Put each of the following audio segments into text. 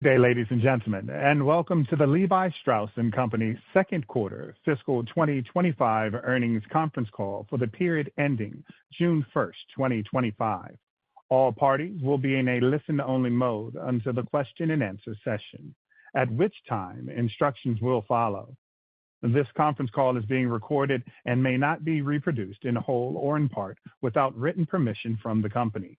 Good day, ladies and gentlemen, and welcome to the Levi Strauss Company second quarter fiscal 2025 earnings conference call for the period ending June 1st, 2025. All parties will be in a listen-only mode until the question-and-answer session, at which time instructions will follow. This conference call is being recorded and may not be reproduced in whole or in part without written permission from the company.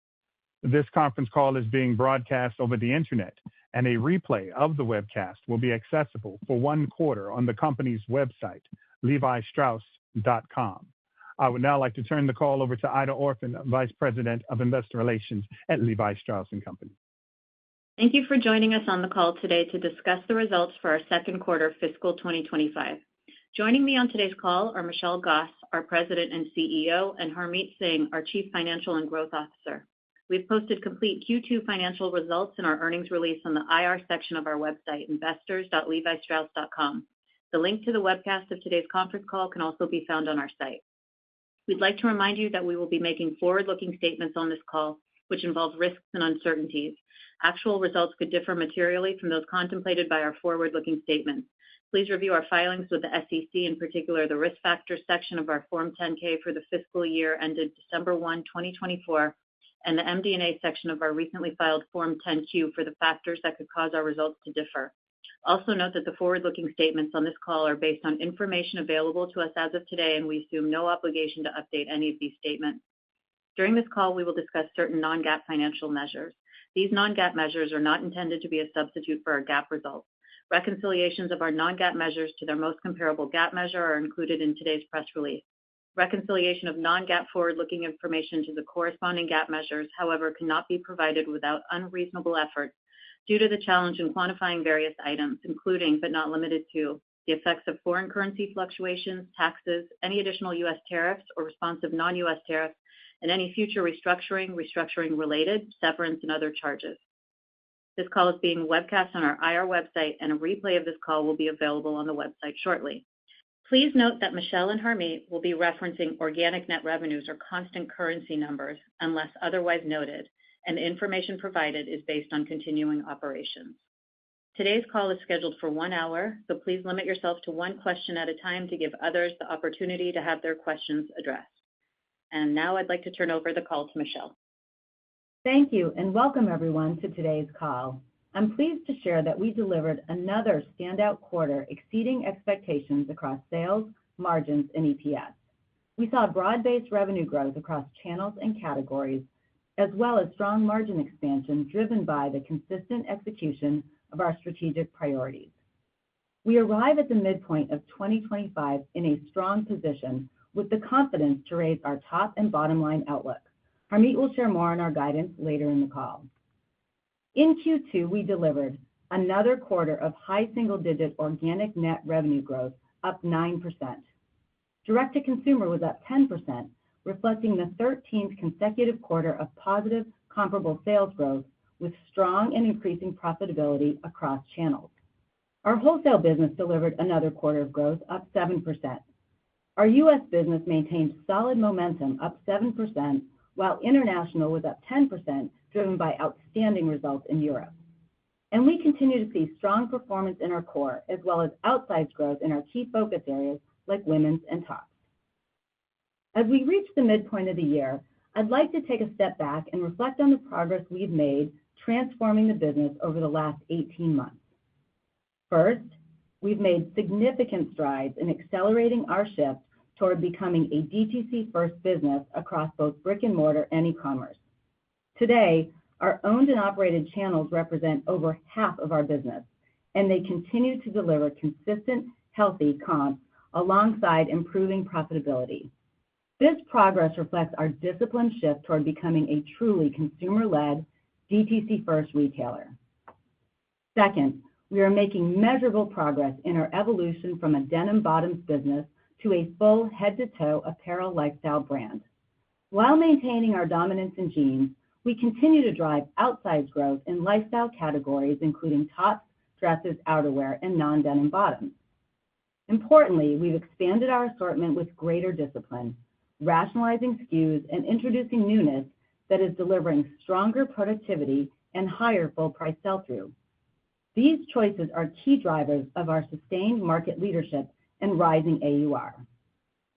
This conference call is being broadcast over the internet, and a replay of the webcast will be accessible for 1 quarter on the company's website, levistrauss.com. I would now like to turn the call over to Ida Orphan, Vice President of Investor Relations at Levi Strauss Company. Thank you for joining us on the call today to discuss the results for our second quarter fiscal 2025. Joining me on today's call are Michelle Gass, our President and CEO, and Harmit Singh, our Chief Financial and Growth Officer. We've posted complete Q2 financial results in our earnings release on the IR section of our website, investors.levistrauss.com. The link to the webcast of today's conference call can also be found on our site. We'd like to remind you that we will be making forward-looking statements on this call, which involve risks and uncertainties. Actual results could differ materially from those contemplated by our forward-looking statements. Please review our filings with the SEC, in particular the risk factors section of our Form 10-K for the fiscal year ended December 1, 2024, and the MD&A section of our recently filed Form 10-Q for the factors that could cause our results to differ. Also note that the forward-looking statements on this call are based on information available to us as of today, and we assume no obligation to update any of these statements. During this call, we will discuss certain non-GAAP financial measures. These non-GAAP measures are not intended to be a substitute for our GAAP results. Reconciliations of our non-GAAP measures to their most comparable GAAP measure are included in today's press release. Reconciliation of non-GAAP forward-looking information to the corresponding GAAP measures, however, cannot be provided without unreasonable effort due to the challenge in quantifying various items, including, but not limited to, the effects of foreign currency fluctuations, taxes, any additional U.S. tariffs or responsive non-U.S. tariffs, and any future restructuring-related, severance, and other charges. This call is being webcast on our IR website, and a replay of this call will be available on the website shortly. Please note that Michelle and Harmit will be referencing organic net revenues or constant currency numbers unless otherwise noted, and the information provided is based on continuing operations. Today's call is scheduled for 1 hour, so please limit yourself to 1 question at a time to give others the opportunity to have their questions addressed. And now I'd like to turn over the call to Michelle. Thank you, and welcome everyone to today's call. I'm pleased to share that we delivered another standout quarter exceeding expectations across sales, margins, and EPS. We saw broad-based revenue growth across channels and categories, as well as strong margin expansion driven by the consistent execution of our strategic priorities. We arrive at the midpoint of 2025 in a strong position with the confidence to raise our top and bottom line outlook. Harmit will share more on our guidance later in the call. In Q2, we delivered another quarter of high single-digit organic net revenue growth, up 9%. Direct-to-consumer was up 10%, reflecting the 13th consecutive quarter of positive comparable sales growth with strong and increasing profitability across channels. Our wholesale business delivered another quarter of growth, up 7%. Our U.S. business maintained solid momentum, up 7%, while international was up 10%, driven by outstanding results in Europe. And we continue to see strong performance in our core, as well as outsized growth in our key focus areas like women's and tops. As we reach the midpoint of the year, I'd like to take a step back and reflect on the progress we've made transforming the business over the last 18 months. First, we've made significant strides in accelerating our shift toward becoming a DTC-first business across both brick and mortar and e-commerce. Today, our owned and operated channels represent over half of our business, and they continue to deliver consistent, healthy comps alongside improving profitability. This progress reflects our disciplined shift toward becoming a truly consumer-led, DTC-first retailer. Second, we are making measurable progress in our evolution from a denim bottoms business to a full head-to-toe apparel lifestyle brand. While maintaining our dominance in jeans, we continue to drive outsized growth in lifestyle categories, including tops, dresses, outerwear, and non-denim bottoms. Importantly, we've expanded our assortment with greater discipline, rationalizing SKUs and introducing newness that is delivering stronger productivity and higher full-price sell-through. These choices are key drivers of our sustained market leadership and rising AUR.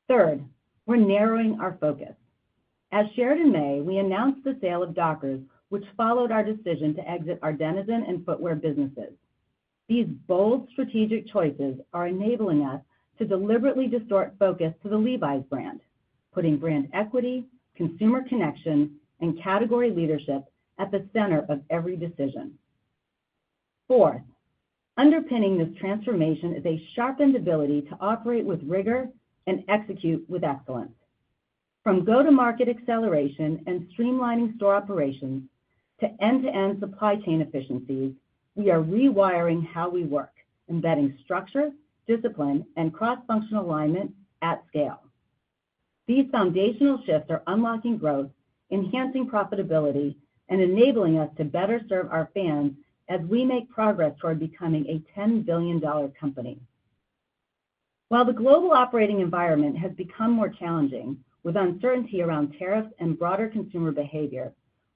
Third, we're narrowing our focus. As shared in May, we announced the sale of Dockers, which followed our decision to exit our Denizen and footwear businesses. These bold strategic choices are enabling us to deliberately distort focus to the Levi's brand, putting brand equity, consumer connection, and category leadership at the center of every decision. Fourth, underpinning this transformation is a sharpened ability to operate with rigor and execute with excellence. From go-to-market acceleration and streamlining store operations to end-to-end supply chain efficiencies, we are rewiring how we work, embedding structure, discipline, and cross-functional alignment at scale. These foundational shifts are unlocking growth, enhancing profitability, and enabling us to better serve our fans as we make progress toward becoming a $10 billion company. While the global operating environment has become more challenging, with uncertainty around tariffs and broader consumer behavior,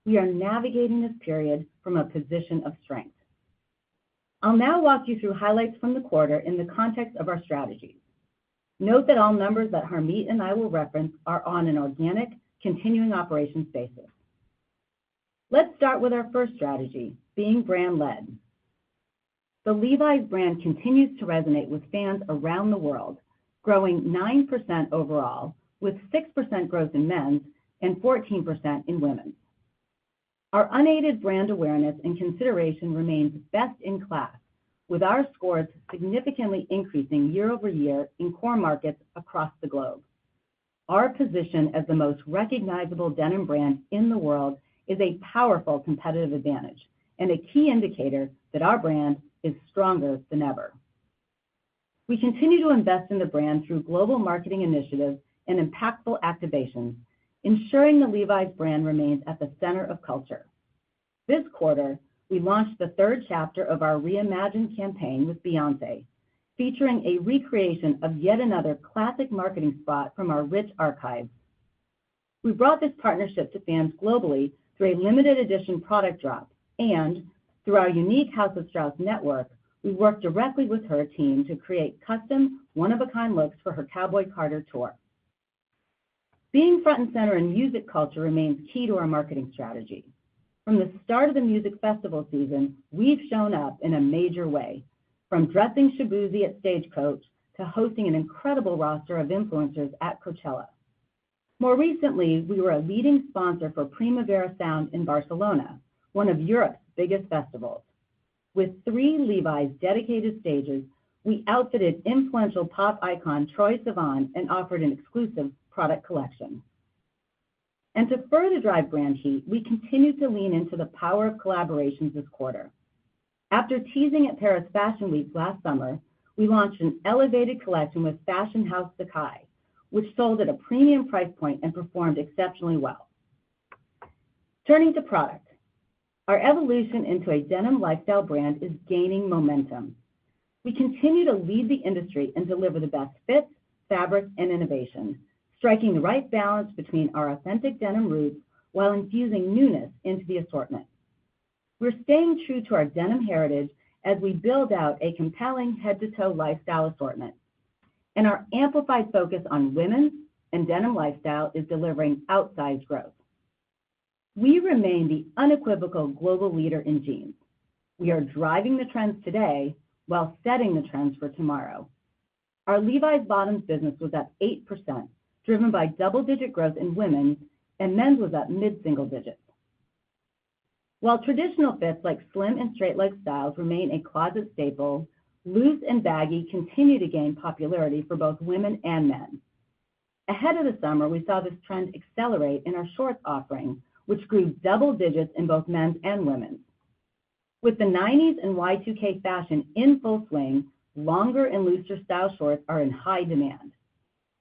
we are navigating this period from a position of strength. I'll now walk you through highlights from the quarter in the context of our strategies. Note that all numbers that Harmit and I will reference are on an organic, continuing operations basis. Let's start with our first strategy, being brand-led. The Levi's brand continues to resonate with fans around the world, growing 9% overall, with 6% growth in men's and 14% in women's. Our unaided brand awareness and consideration remains best in class, with our scores significantly increasing year over year in core markets across the globe. Our position as the most recognizable denim brand in the world is a powerful competitive advantage and a key indicator that our brand is stronger than ever. We continue to invest in the brand through global marketing initiatives and impactful activations, ensuring the Levi's brand remains at the center of culture. This quarter, we launched the third chapter of our Reimagined campaign with Beyoncé, featuring a recreation of yet another classic marketing spot from our rich archives. We brought this partnership to fans globally through a limited edition product drop, and through our unique House of Strauss network, we worked directly with her team to create custom, one-of-a-kind looks for her Cowboy Carter tour. Being front and center in music culture remains key to our marketing strategy. From the start of the music festival season, we've shown up in a major way, from dressing Shaboozey at Stagecoach to hosting an incredible roster of influencers at Coachella. More recently, we were a leading sponsor for Primavera Sound in Barcelona, one of Europe's biggest festivals. With 3 Levi's dedicated stages, we outfitted influential pop icon Troye Sivan and offered an exclusive product collection. And to further drive brand heat, we continue to lean into the power of collaborations this quarter. After teasing at Paris Fashion Week last summer, we launched an elevated collection with fashion house Sakai, which sold at a premium price point and performed exceptionally well. Turning to product, our evolution into a denim lifestyle brand is gaining momentum. We continue to lead the industry and deliver the best fits, fabrics, and innovation, striking the right balance between our authentic denim roots while infusing newness into the assortment. We're staying true to our denim heritage as we build out a compelling head-to-toe lifestyle assortment. And our amplified focus on women's and denim lifestyle is delivering outsized growth. We remain the unequivocal global leader in jeans. We are driving the trends today while setting the trends for tomorrow. Our Levi's bottoms business was up 8%, driven by double-digit growth in women's, and men's was up mid-single digits. While traditional fits like slim and straight-leg styles remain a closet staple, loose and baggy continue to gain popularity for both women and men. Ahead of the summer, we saw this trend accelerate in our shorts offering, which grew double digits in both men's and women's. With the 90s and Y2K fashion in full swing, longer and looser style shorts are in high demand.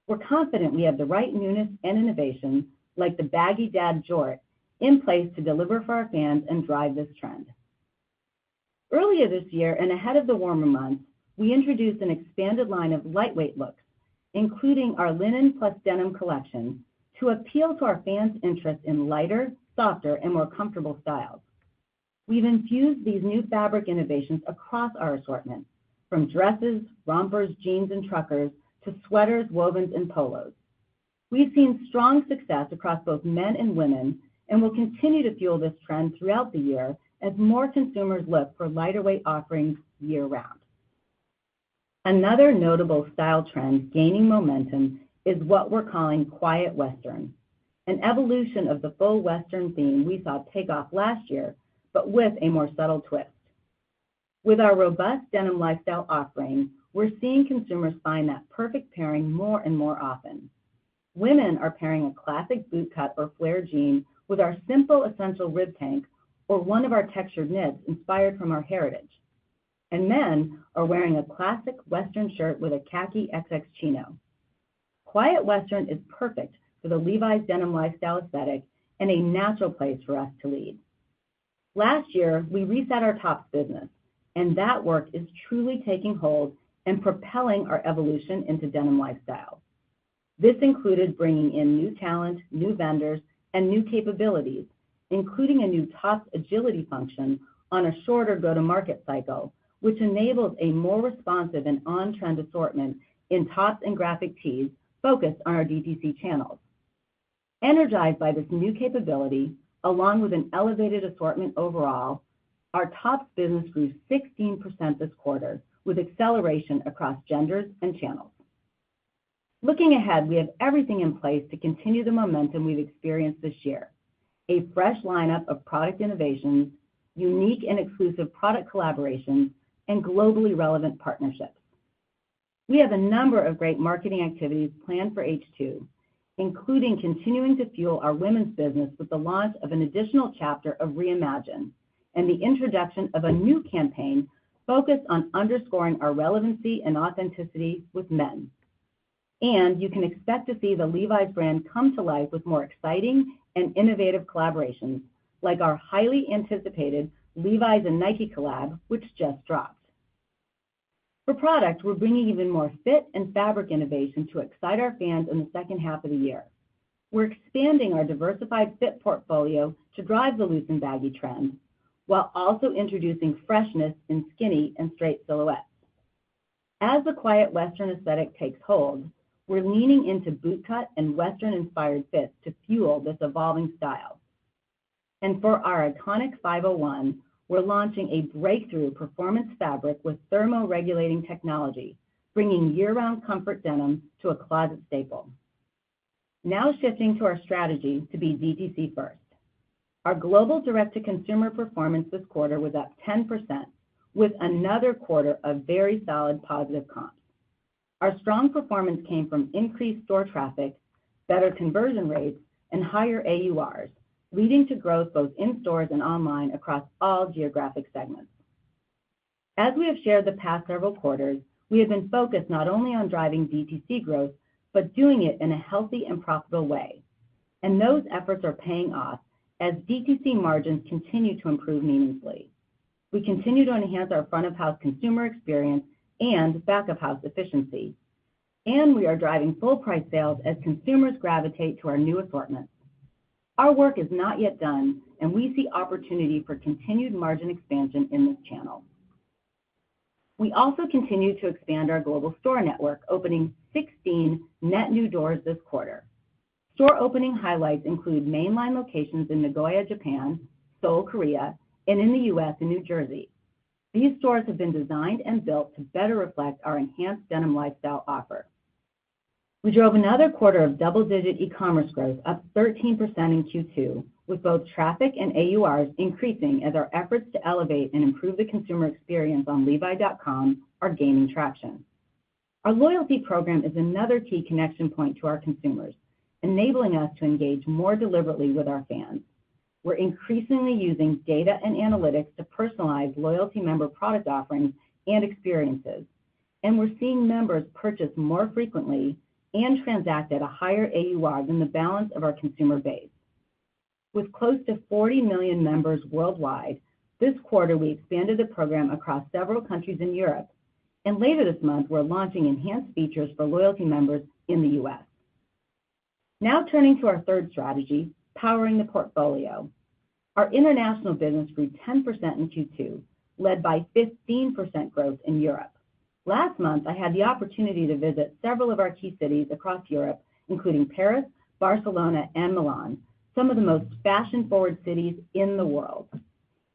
We're confident we have the right newness and innovation, like the baggy dad jort, in place to deliver for our fans and drive this trend. Earlier this year, and ahead of the warmer months, we introduced an expanded line of lightweight looks, including our linen plus denim collection, to appeal to our fans' interest in lighter, softer, and more comfortable styles. We've infused these new fabric innovations across our assortment, from dresses, rompers, jeans, and truckers, to sweaters, wovens, and polos. We've seen strong success across both men and women, and will continue to fuel this trend throughout the year as more consumers look for lighter weight offerings year-round. Another notable style trend gaining momentum is what we're calling Quiet Western, an evolution of the full Western theme we saw take off last year, but with a more subtle twist. With our robust denim lifestyle offering, we're seeing consumers find that perfect pairing more and more often. Women are pairing a classic bootcut or flare jean with our simple essential rib tank or one of our textured knits inspired from our heritage. And men are wearing a classic Western shirt with a khaki XX chino. Quiet Western is perfect for the Levi's denim lifestyle aesthetic and a natural place for us to lead. Last year, we reset our tops business, and that work is truly taking hold and propelling our evolution into denim lifestyle. This included bringing in new talent, new vendors, and new capabilities, including a new tops agility function on a shorter go-to-market cycle, which enables a more responsive and on-trend assortment in tops and graphic tees focused on our DTC channels. Energized by this new capability, along with an elevated assortment overall, our tops business grew 16% this quarter, with acceleration across genders and channels. Looking ahead, we have everything in place to continue the momentum we've experienced this year. A fresh lineup of product innovations, unique and exclusive product collaborations, and globally relevant partnerships. We have a number of great marketing activities planned for H2, including continuing to fuel our women's business with the launch of an additional chapter of Reimagine and the introduction of a new campaign focused on underscoring our relevancy and authenticity with men. And you can expect to see the Levi's brand come to life with more exciting and innovative collaborations, like our highly anticipated Levi's and Nike collab, which just dropped. For product, we're bringing even more fit and fabric innovation to excite our fans in the second half of the year. We're expanding our diversified fit portfolio to drive the loose and baggy trend, while also introducing freshness in skinny and straight silhouettes. As the Quiet Western aesthetic takes hold, we're leaning into bootcut and Western-inspired fits to fuel this evolving style. And for our iconic 501, we're launching a breakthrough performance fabric with thermoregulating technology, bringing year-round comfort denim to a closet staple. Now shifting to our strategy to be DTC first. Our global direct-to-consumer performance this quarter was up 10%, with another quarter of very solid positive comps. Our strong performance came from increased store traffic, better conversion rates, and higher AURs, leading to growth both in stores and online across all geographic segments. As we have shared the past several quarters, we have been focused not only on driving DTC growth, but doing it in a healthy and profitable way. And those efforts are paying off as DTC margins continue to improve meaningfully. We continue to enhance our front-of-house consumer experience and back-of-house efficiency. And we are driving full-price sales as consumers gravitate to our new assortments. Our work is not yet done, and we see opportunity for continued margin expansion in this channel. We also continue to expand our global store network, opening 16 net new doors this quarter. Store opening highlights include mainline locations in Nagoya, Japan, Seoul, Korea, and in the U.S. and New Jersey. These stores have been designed and built to better reflect our enhanced denim lifestyle offer. We drove another quarter of double-digit e-commerce growth, up 13% in Q2, with both traffic and AURs increasing as our efforts to elevate and improve the consumer experience on Levi.com are gaining traction. Our loyalty program is another key connection point to our consumers, enabling us to engage more deliberately with our fans. We're increasingly using data and analytics to personalize loyalty member product offerings and experiences, and we're seeing members purchase more frequently and transact at a higher AUR than the balance of our consumer base. With close to 40 million members worldwide, this quarter we expanded the program across several countries in Europe, and later this month we're launching enhanced features for loyalty members in the US. Now turning to our third strategy, powering the portfolio. Our international business grew 10% in Q2, led by 15% growth in Europe. Last month, I had the opportunity to visit several of our key cities across Europe, including Paris, Barcelona, and Milan, some of the most fashion-forward cities in the world.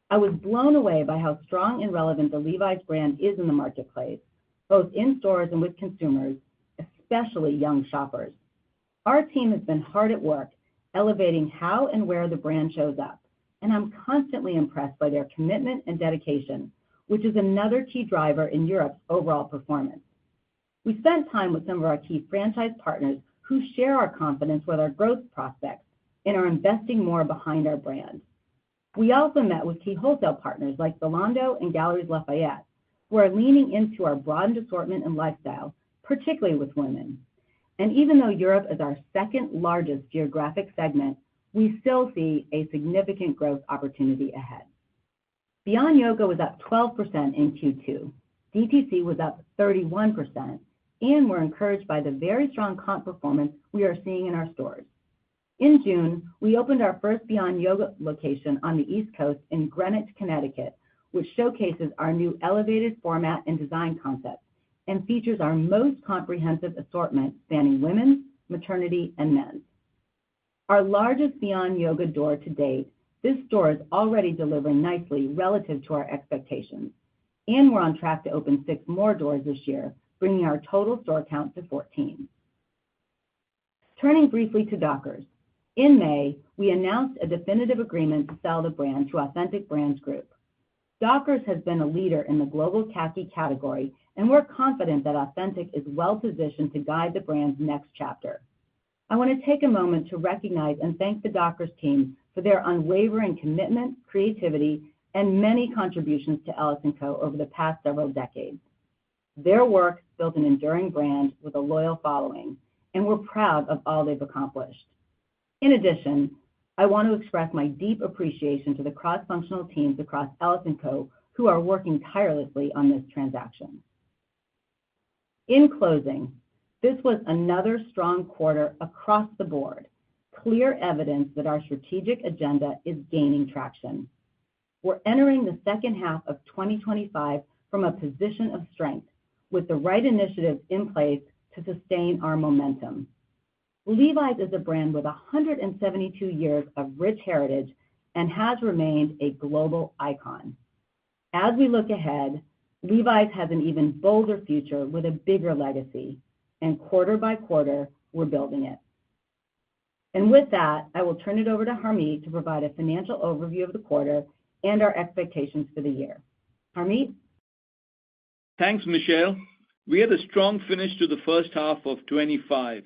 I was blown away by how strong and relevant the Levi's brand is in the marketplace, both in stores and with consumers, especially young shoppers. Our team has been hard at work, elevating how and where the brand shows up, and I'm constantly impressed by their commitment and dedication, which is another key driver in Europe's overall performance. We spent time with some of our key franchise partners who share our confidence with our growth prospects and are investing more behind our brand. We also met with key wholesale partners like Zalando and Galeries Lafayette, who are leaning into our broadened assortment and lifestyle, particularly with women. And even though Europe is our second largest geographic segment, we still see a significant growth opportunity ahead. Beyond Yoga was up 12% in Q2. DTC was up 31%, and we're encouraged by the very strong comp performance we are seeing in our stores. In June, we opened our first Beyond Yoga location on the East Coast in Greenwich, Connecticut, which showcases our new elevated format and design concept and features our most comprehensive assortment spanning women's, maternity, and men's. Our largest Beyond Yoga door to date, this store is already delivering nicely relative to our expectations, and we're on track to open 6 more doors this year, bringing our total store count to 14. Turning briefly to Dockers. In May, we announced a definitive agreement to sell the brand to Authentic Brands Group. Dockers has been a leader in the global khaki category, and we're confident that Authentic is well-positioned to guide the brand's next chapter. I want to take a moment to recognize and thank the Dockers team for their unwavering commitment, creativity, and many contributions to Ellis & Co. over the past several decades. Their work built an enduring brand with a loyal following, and we're proud of all they've accomplished. In addition, I want to express my deep appreciation to the cross-functional teams across Ellis & Co. who are working tirelessly on this transaction. In closing, this was another strong quarter across the board, clear evidence that our strategic agenda is gaining traction. We're entering the second half of 2025 from a position of strength, with the right initiatives in place to sustain our momentum. Levi's is a brand with 172 years of rich heritage and has remained a global icon. As we look ahead, Levi's has an even bolder future with a bigger legacy, and quarter by quarter, we're building it. And with that, I will turn it over to Harmit to provide a financial overview of the quarter and our expectations for the year. Harmit? Thanks, Michelle. We had a strong finish to the first half of 25.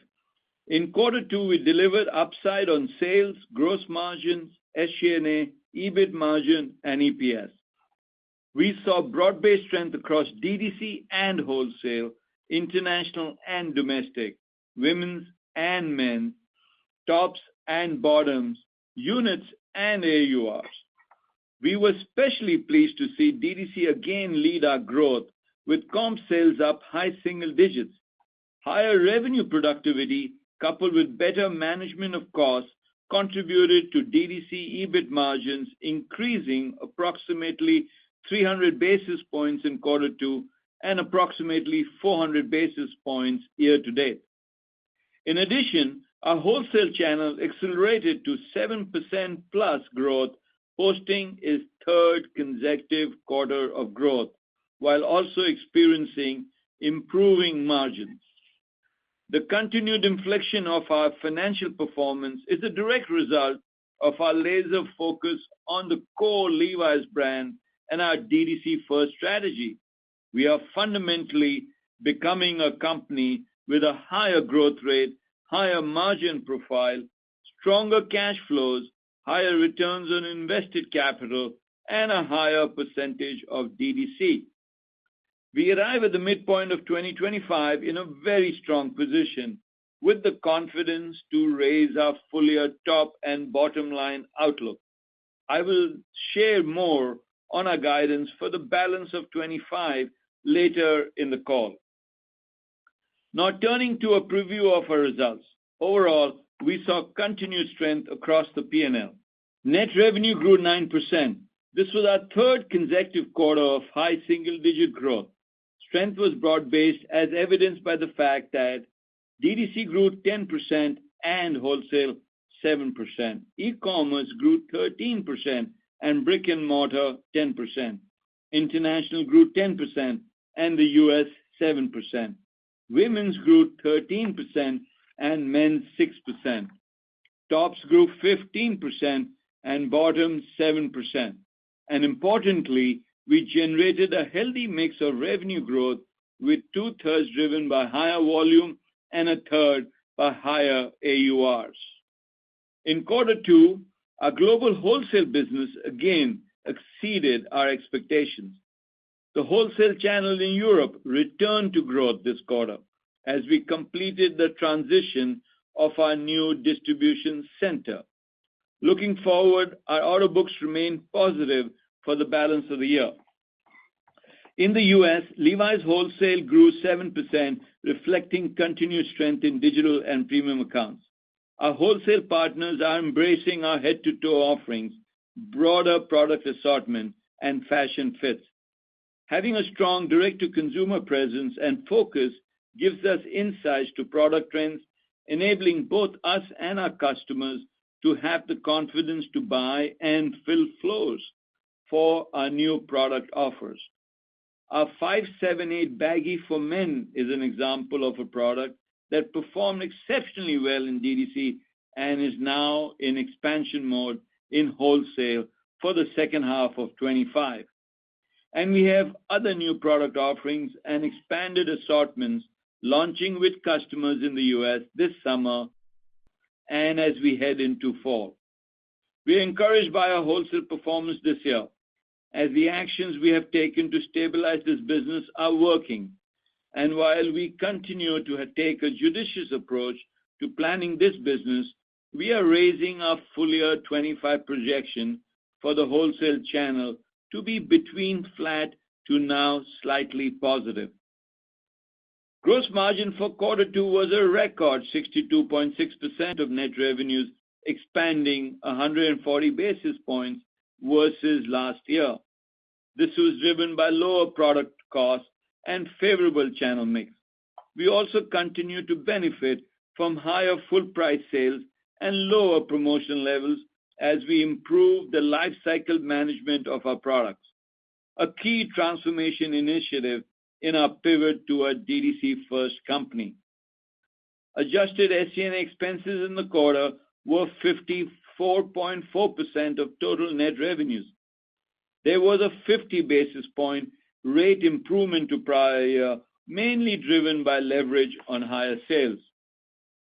In quarter 2, we delivered upside on sales, gross margins, SG&A, EBIT margin, and EPS. We saw broad-based strength across DTC and wholesale, international and domestic, women's and men's, tops and bottoms, units and AURs. We were especially pleased to see DTC again lead our growth, with comp sales up high single digits. Higher revenue productivity, coupled with better management of costs, contributed to DTC EBIT margins increasing approximately 300 basis points in quarter 2 and approximately 400 basis points year to date. In addition, our wholesale channel accelerated to 7% plus growth, posting its third consecutive quarter of growth, while also experiencing improving margins. The continued inflection of our financial performance is a direct result of our laser focus on the core Levi's brand and our DTC-first strategy. We are fundamentally becoming a company with a higher growth rate, higher margin profile, stronger cash flows, higher returns on invested capital, and a higher percentage of DTC. We arrive at the midpoint of 2025 in a very strong position, with the confidence to raise our full-year top and bottom line outlook. I will share more on our guidance for the balance of 25 later in the call. Now turning to a preview of our results. Overall, we saw continued strength across the P&L. Net revenue grew 9%. This was our third consecutive quarter of high single-digit growth. Strength was broad-based, as evidenced by the fact that DTC grew 10% and wholesale 7%. E-commerce grew 13% and brick-and-mortar 10%. International grew 10% and the U.S. 7%. Women's grew 13% and men's 6%. Tops grew 15% and bottoms 7%. And importantly, we generated a healthy mix of revenue growth, with 2/3 driven by higher volume and 1/3 by higher AURs. In quarter two, our global wholesale business again exceeded our expectations. The wholesale channel in Europe returned to growth this quarter as we completed the transition of our new distribution center. Looking forward, our order books remain positive for the balance of the year. In the U.S., Levi's wholesale grew 7%, reflecting continued strength in digital and premium accounts. Our wholesale partners are embracing our head-to-toe offerings, broader product assortment, and fashion fits. Having a strong direct-to-consumer presence and focus gives us insights to product trends, enabling both us and our customers to have the confidence to buy and fill flows for our new product offers. Our 578 baggy for men is an example of a product that performed exceptionally well in DTC and is now in expansion mode in wholesale for the second half of 2025. And we have other new product offerings and expanded assortments launching with customers in the U.S. this summer and as we head into fall. We are encouraged by our wholesale performance this year, as the actions we have taken to stabilize this business are working. And while we continue to take a judicious approach to planning this business, we are raising our full year 2025 projection for the wholesale channel to be between flat to now slightly positive. Gross margin for quarter two was a record 62.6% of net revenues, expanding 140 basis points versus last year. This was driven by lower product costs and favorable channel mix. We also continue to benefit from higher full price sales and lower promotion levels as we improve the life cycle management of our products, a key transformation initiative in our pivot to a DTC-first company. Adjusted SG&A expenses in the quarter were 54.4% of total net revenues. There was a 50 basis point rate improvement to prior year, mainly driven by leverage on higher sales.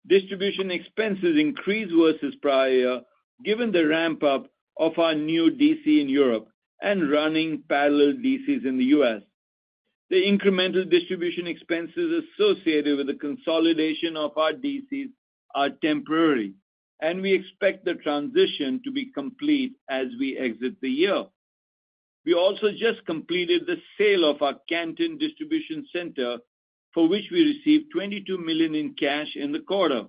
Distribution expenses increased versus prior year, given the ramp-up of our new DC in Europe and running parallel DCs in the U.S. The incremental distribution expenses associated with the consolidation of our DCs are temporary, and we expect the transition to be complete as we exit the year. We also just completed the sale of our Canton distribution center, for which we received $22 million in cash in the quarter.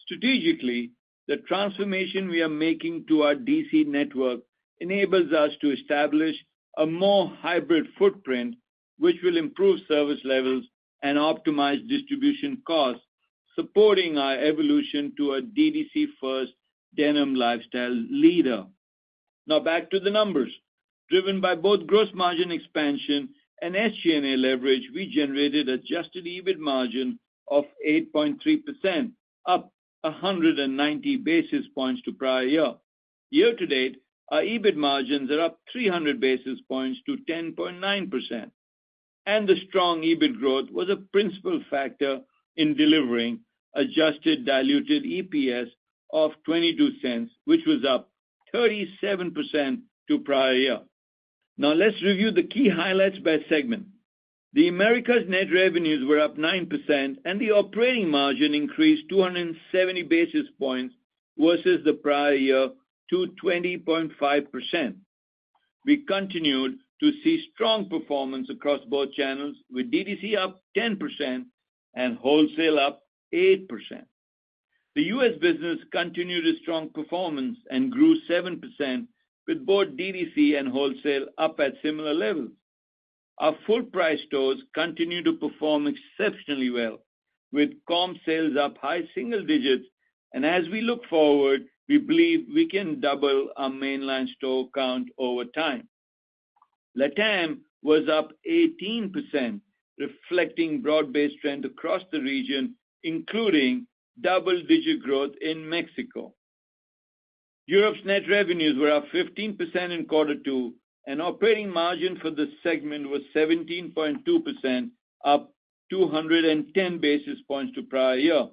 Strategically, the transformation we are making to our DC network enables us to establish a more hybrid footprint, which will improve service levels and optimize distribution costs, supporting our evolution to a DTC-first denim lifestyle leader. Now back to the numbers. Driven by both gross margin expansion and SG&A leverage, we generated adjusted EBIT margin of 8.3%, up 190 basis points to prior year. Year to date, our EBIT margins are up 300 basis points to 10.9%. And the strong EBIT growth was a principal factor in delivering adjusted diluted EPS of 22 cents, which was up 37% to prior year. Now let's review the key highlights by segment. The Americas net revenues were up 9%, and the operating margin increased 270 basis points versus the prior year to 20.5%. We continued to see strong performance across both channels, with DTC up 10% and wholesale up 8%. The U.S. business continued a strong performance and grew 7%, with both DTC and wholesale up at similar levels. Our full-price stores continue to perform exceptionally well, with comp sales up high single digits, and as we look forward, we believe we can double our mainline store count over time. LATAM was up 18%, reflecting broad-based trend across the region, including double-digit growth in Mexico. Europe's net revenues were up 15% in quarter two, and operating margin for the segment was 17.2%, up 210 basis points to prior year.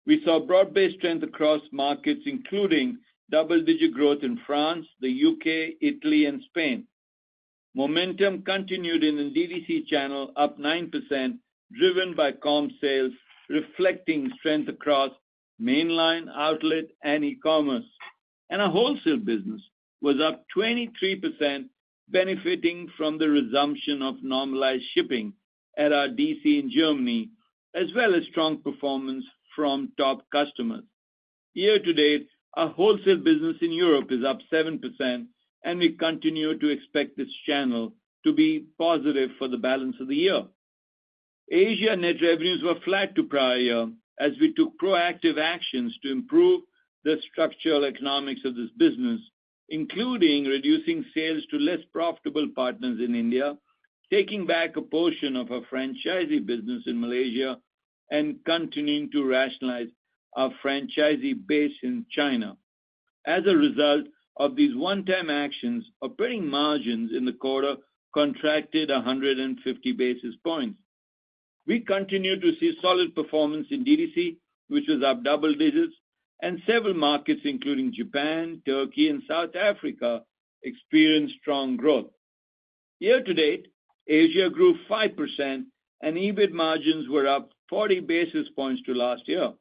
We saw broad-based strength across markets, including double-digit growth in France, the UK, Italy, and Spain. Momentum continued in the DTC channel, up 9%, driven by comp sales, reflecting strength across mainline, outlet, and e-commerce. And our wholesale business was up 23%, benefiting from the resumption of normalized shipping at our DC in Germany, as well as strong performance from top customers. Year to date, our wholesale business in Europe is up 7%, and we continue to expect this channel to be positive for the balance of the year. Asia net revenues were flat to prior year as we took proactive actions to improve the structural economics of this business, including reducing sales to less profitable partners in India, taking back a portion of our franchisee business in Malaysia, and continuing to rationalize our franchisee base in China. As a result of these one-time actions, operating margins in the quarter contracted 150 basis points. We continue to see solid performance in DTC, which was up double digits, and several markets, including Japan, Turkey, and South Africa, experienced strong growth. Year to date, Asia grew 5%, and EBIT margins were up 40 basis points to last year.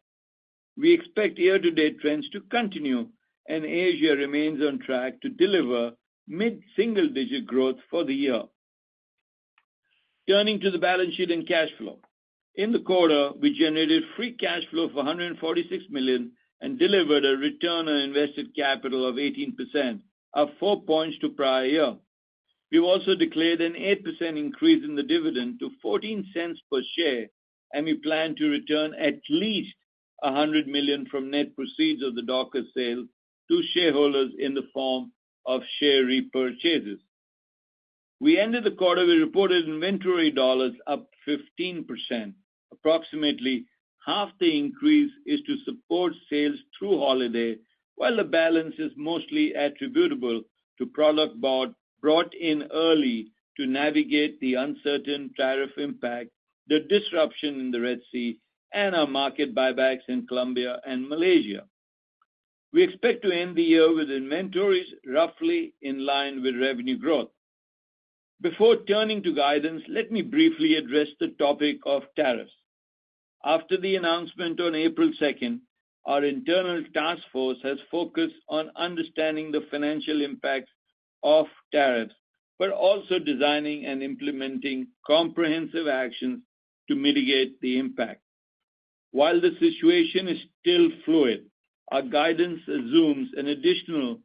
We expect year-to-date trends to continue, and Asia remains on track to deliver mid-single-digit growth for the year. Turning to the balance sheet and cash flow. In the quarter, we generated free cash flow of $146 million and delivered a return on invested capital of 18%, up 4 points to prior year. We've also declared an 8% increase in the dividend to 14 cents per share, and we plan to return at least $100 million from net proceeds of the Dockers sale to shareholders in the form of share repurchases. We ended the quarter with reported inventory dollars up 15%. Approximately half the increase is to support sales through holiday, while the balance is mostly attributable to product brought in early to navigate the uncertain tariff impact, the disruption in the Red Sea, and our market buybacks in Colombia and Malaysia. We expect to end the year with inventories roughly in line with revenue growth. Before turning to guidance, let me briefly address the topic of tariffs. After the announcement on April 2nd, our internal task force has focused on understanding the financial impacts of tariffs, but also designing and implementing comprehensive actions to mitigate the impact. While the situation is still fluid, our guidance assumes an additional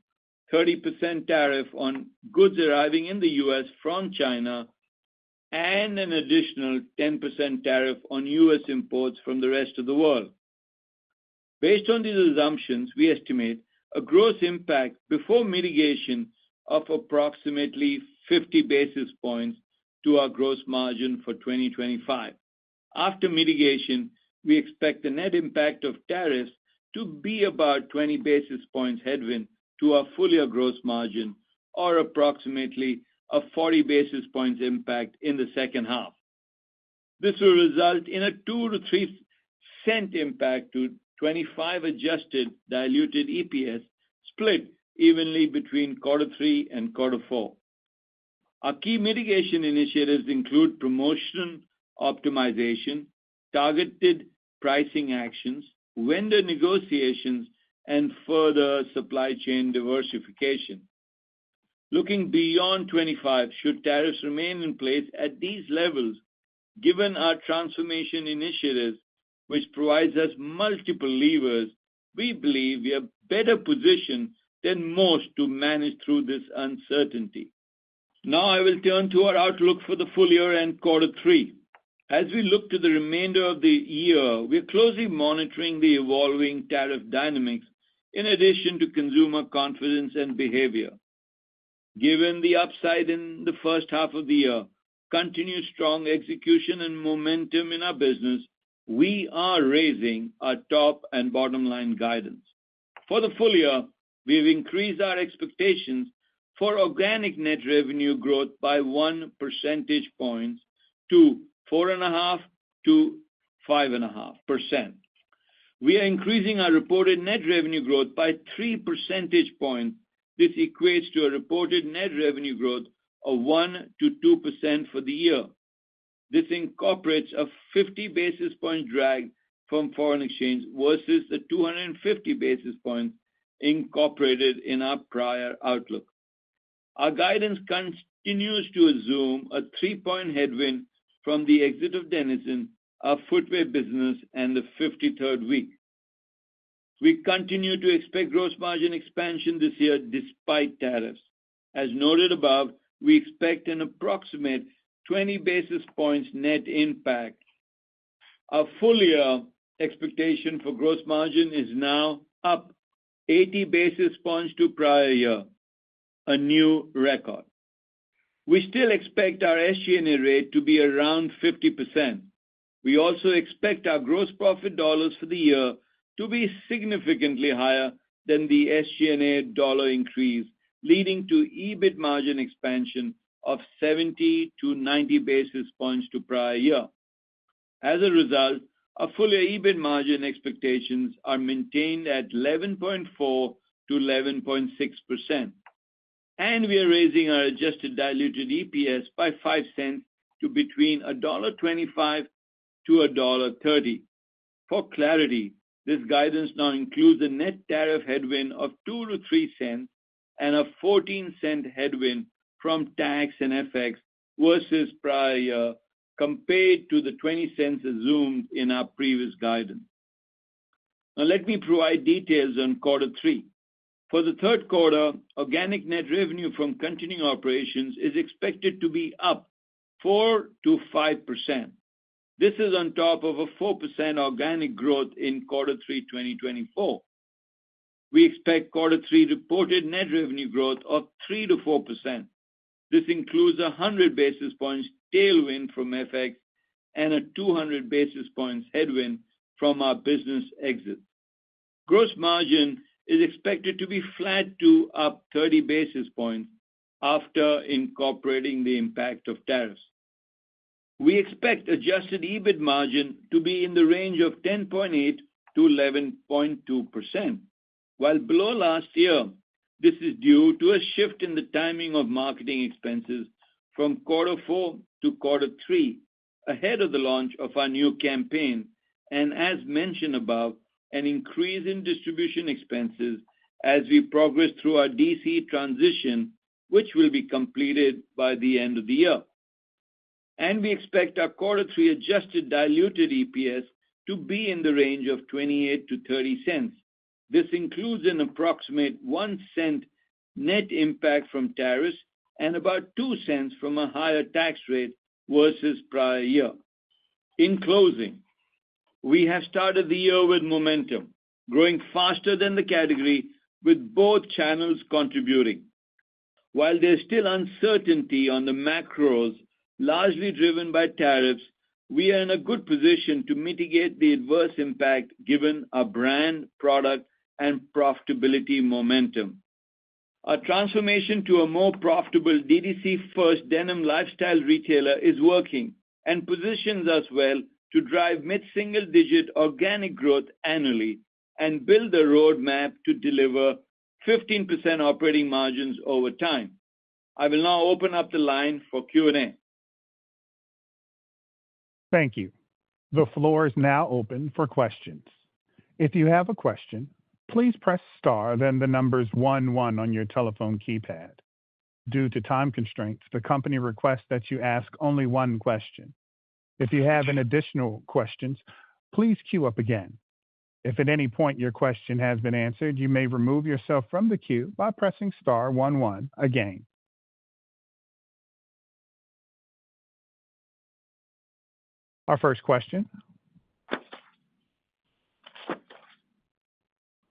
30% tariff on goods arriving in the U.S. from China and an additional 10% tariff on U.S. imports from the rest of the world. Based on these assumptions, we estimate a gross impact before mitigation of approximately 50 basis points to our gross margin for 2025. After mitigation, we expect the net impact of tariffs to be about 20 basis points headwind to our full-year gross margin, or approximately a 40 basis points impact in the second half. This will result in a 2 to 3 cent impact to 25 adjusted diluted EPS, split evenly between quarter 3 and quarter 4. Our key mitigation initiatives include promotion optimization, targeted pricing actions, vendor negotiations, and further supply chain diversification. Looking beyond 25, should tariffs remain in place at these levels, given our transformation initiatives, which provides us multiple levers we believe we are better positioned than most to manage through this uncertainty. Now I will turn to our outlook for the full year and quarter three. As we look to the remainder of the year, we are closely monitoring the evolving tariff dynamics in addition to consumer confidence and behavior. Given the upside in the first half of the year, continued strong execution and momentum in our business, we are raising our top and bottom line guidance. For the full year, we have increased our expectations for organic net revenue growth by 1 percentage point to 4.5% to 5.5%. We are increasing our reported net revenue growth by 3 percentage points. This equates to a reported net revenue growth of 1 to 2% for the year. This incorporates a 50 basis point drag from foreign exchange versus the 250 basis points incorporated in our prior outlook. Our guidance continues to assume a 3-point headwind from the exit of Denizen, our footwear business, and the 53rd week. We continue to expect gross margin expansion this year despite tariffs. As noted above, we expect an approximate 20 basis points net impact. Our full year expectation for gross margin is now up 80 basis points to prior year, a new record. We still expect our SG&A rate to be around 50%. We also expect our gross profit dollars for the year to be significantly higher than the SG&A dollar increase, leading to EBIT margin expansion of 70 to 90 basis points to prior year. As a result, our full year EBIT margin expectations are maintained at 11.4 to 11.6%. And we are raising our adjusted diluted EPS by 5 cents to between $1.25 to $1.30. For clarity, this guidance now includes a net tariff headwind of 2 to 3 cents and a 14-cent headwind from tax and FX versus prior year, compared to the 20 cents assumed in our previous guidance. Now let me provide details on quarter three. For the third quarter, organic net revenue from continuing operations is expected to be up 4 to 5%. This is on top of a 4% organic growth in quarter three 2024. We expect quarter three reported net revenue growth of 3 to 4%. This includes a 100 basis points tailwind from FX and a 200 basis points headwind from our business exit. Gross margin is expected to be flat to up 30 basis points after incorporating the impact of tariffs. We expect adjusted EBIT margin to be in the range of 10.8 to 11.2%. While below last year, this is due to a shift in the timing of marketing expenses from quarter four to quarter three, ahead of the launch of our new campaign, and as mentioned above, an increase in distribution expenses as we progress through our DC transition, which will be completed by the end of the year. And we expect our quarter three adjusted diluted EPS to be in the range of 28 to 30 cents. This includes an approximate 1 cent net impact from tariffs and about 2 cents from a higher tax rate versus prior year. In closing, we have started the year with momentum, growing faster than the category, with both channels contributing. While there's still uncertainty on the macros, largely driven by tariffs, we are in a good position to mitigate the adverse impact given our brand, product, and profitability momentum. Our transformation to a more profitable DTC-first denim lifestyle retailer is working and positions us well to drive mid-single-digit organic growth annually and build a roadmap to deliver 15% operating margins over time. I will now open up the line for Q&A. Thank you. The floor is now open for questions. If you have a question, please press star, then the numbers 11 on your telephone keypad. Due to time constraints, the company requests that you ask only one question. If you have an additional questions, please queue up again. If at any point your question has been answered, you may remove yourself from the queue by pressing star 11 again. Our first question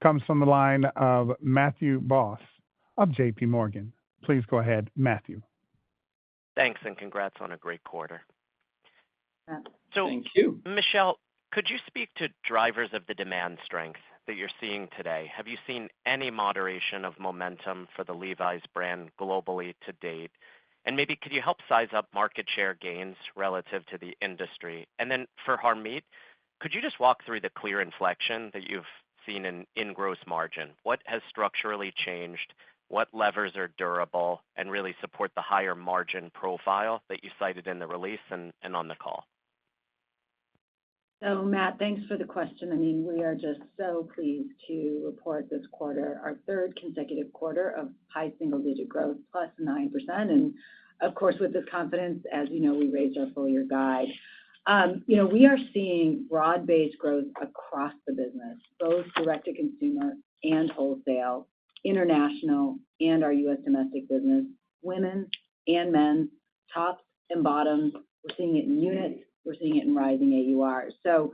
comes from the line of Matthew Boss of JP Morgan. Please go ahead, Matthew. Thanks, and congrats on a great quarter. Thank you. Michelle, could you speak to drivers of the demand strength that you're seeing today? Have you seen any moderation of momentum for the Levi's brand globally to date? And maybe could you help size up market share gains relative to the industry? And then for Harmit, could you just walk through the clear inflection that you've seen in gross margin? What has structurally changed? What levers are durable and really support the higher margin profile that you cited in the release and on the call? So, Matt, thanks for the question. I mean, we are just so pleased to report this quarter, our third consecutive quarter of high single-digit growth, plus 9%. And, of course, with this confidence, as you know, we raised our full-year guide. We are seeing broad-based growth across the business, both direct-to-consumer and wholesale, international, and our U.S. domestic business, women's and men's, tops and bottoms. We're seeing it in units. We're seeing it in rising AURs. So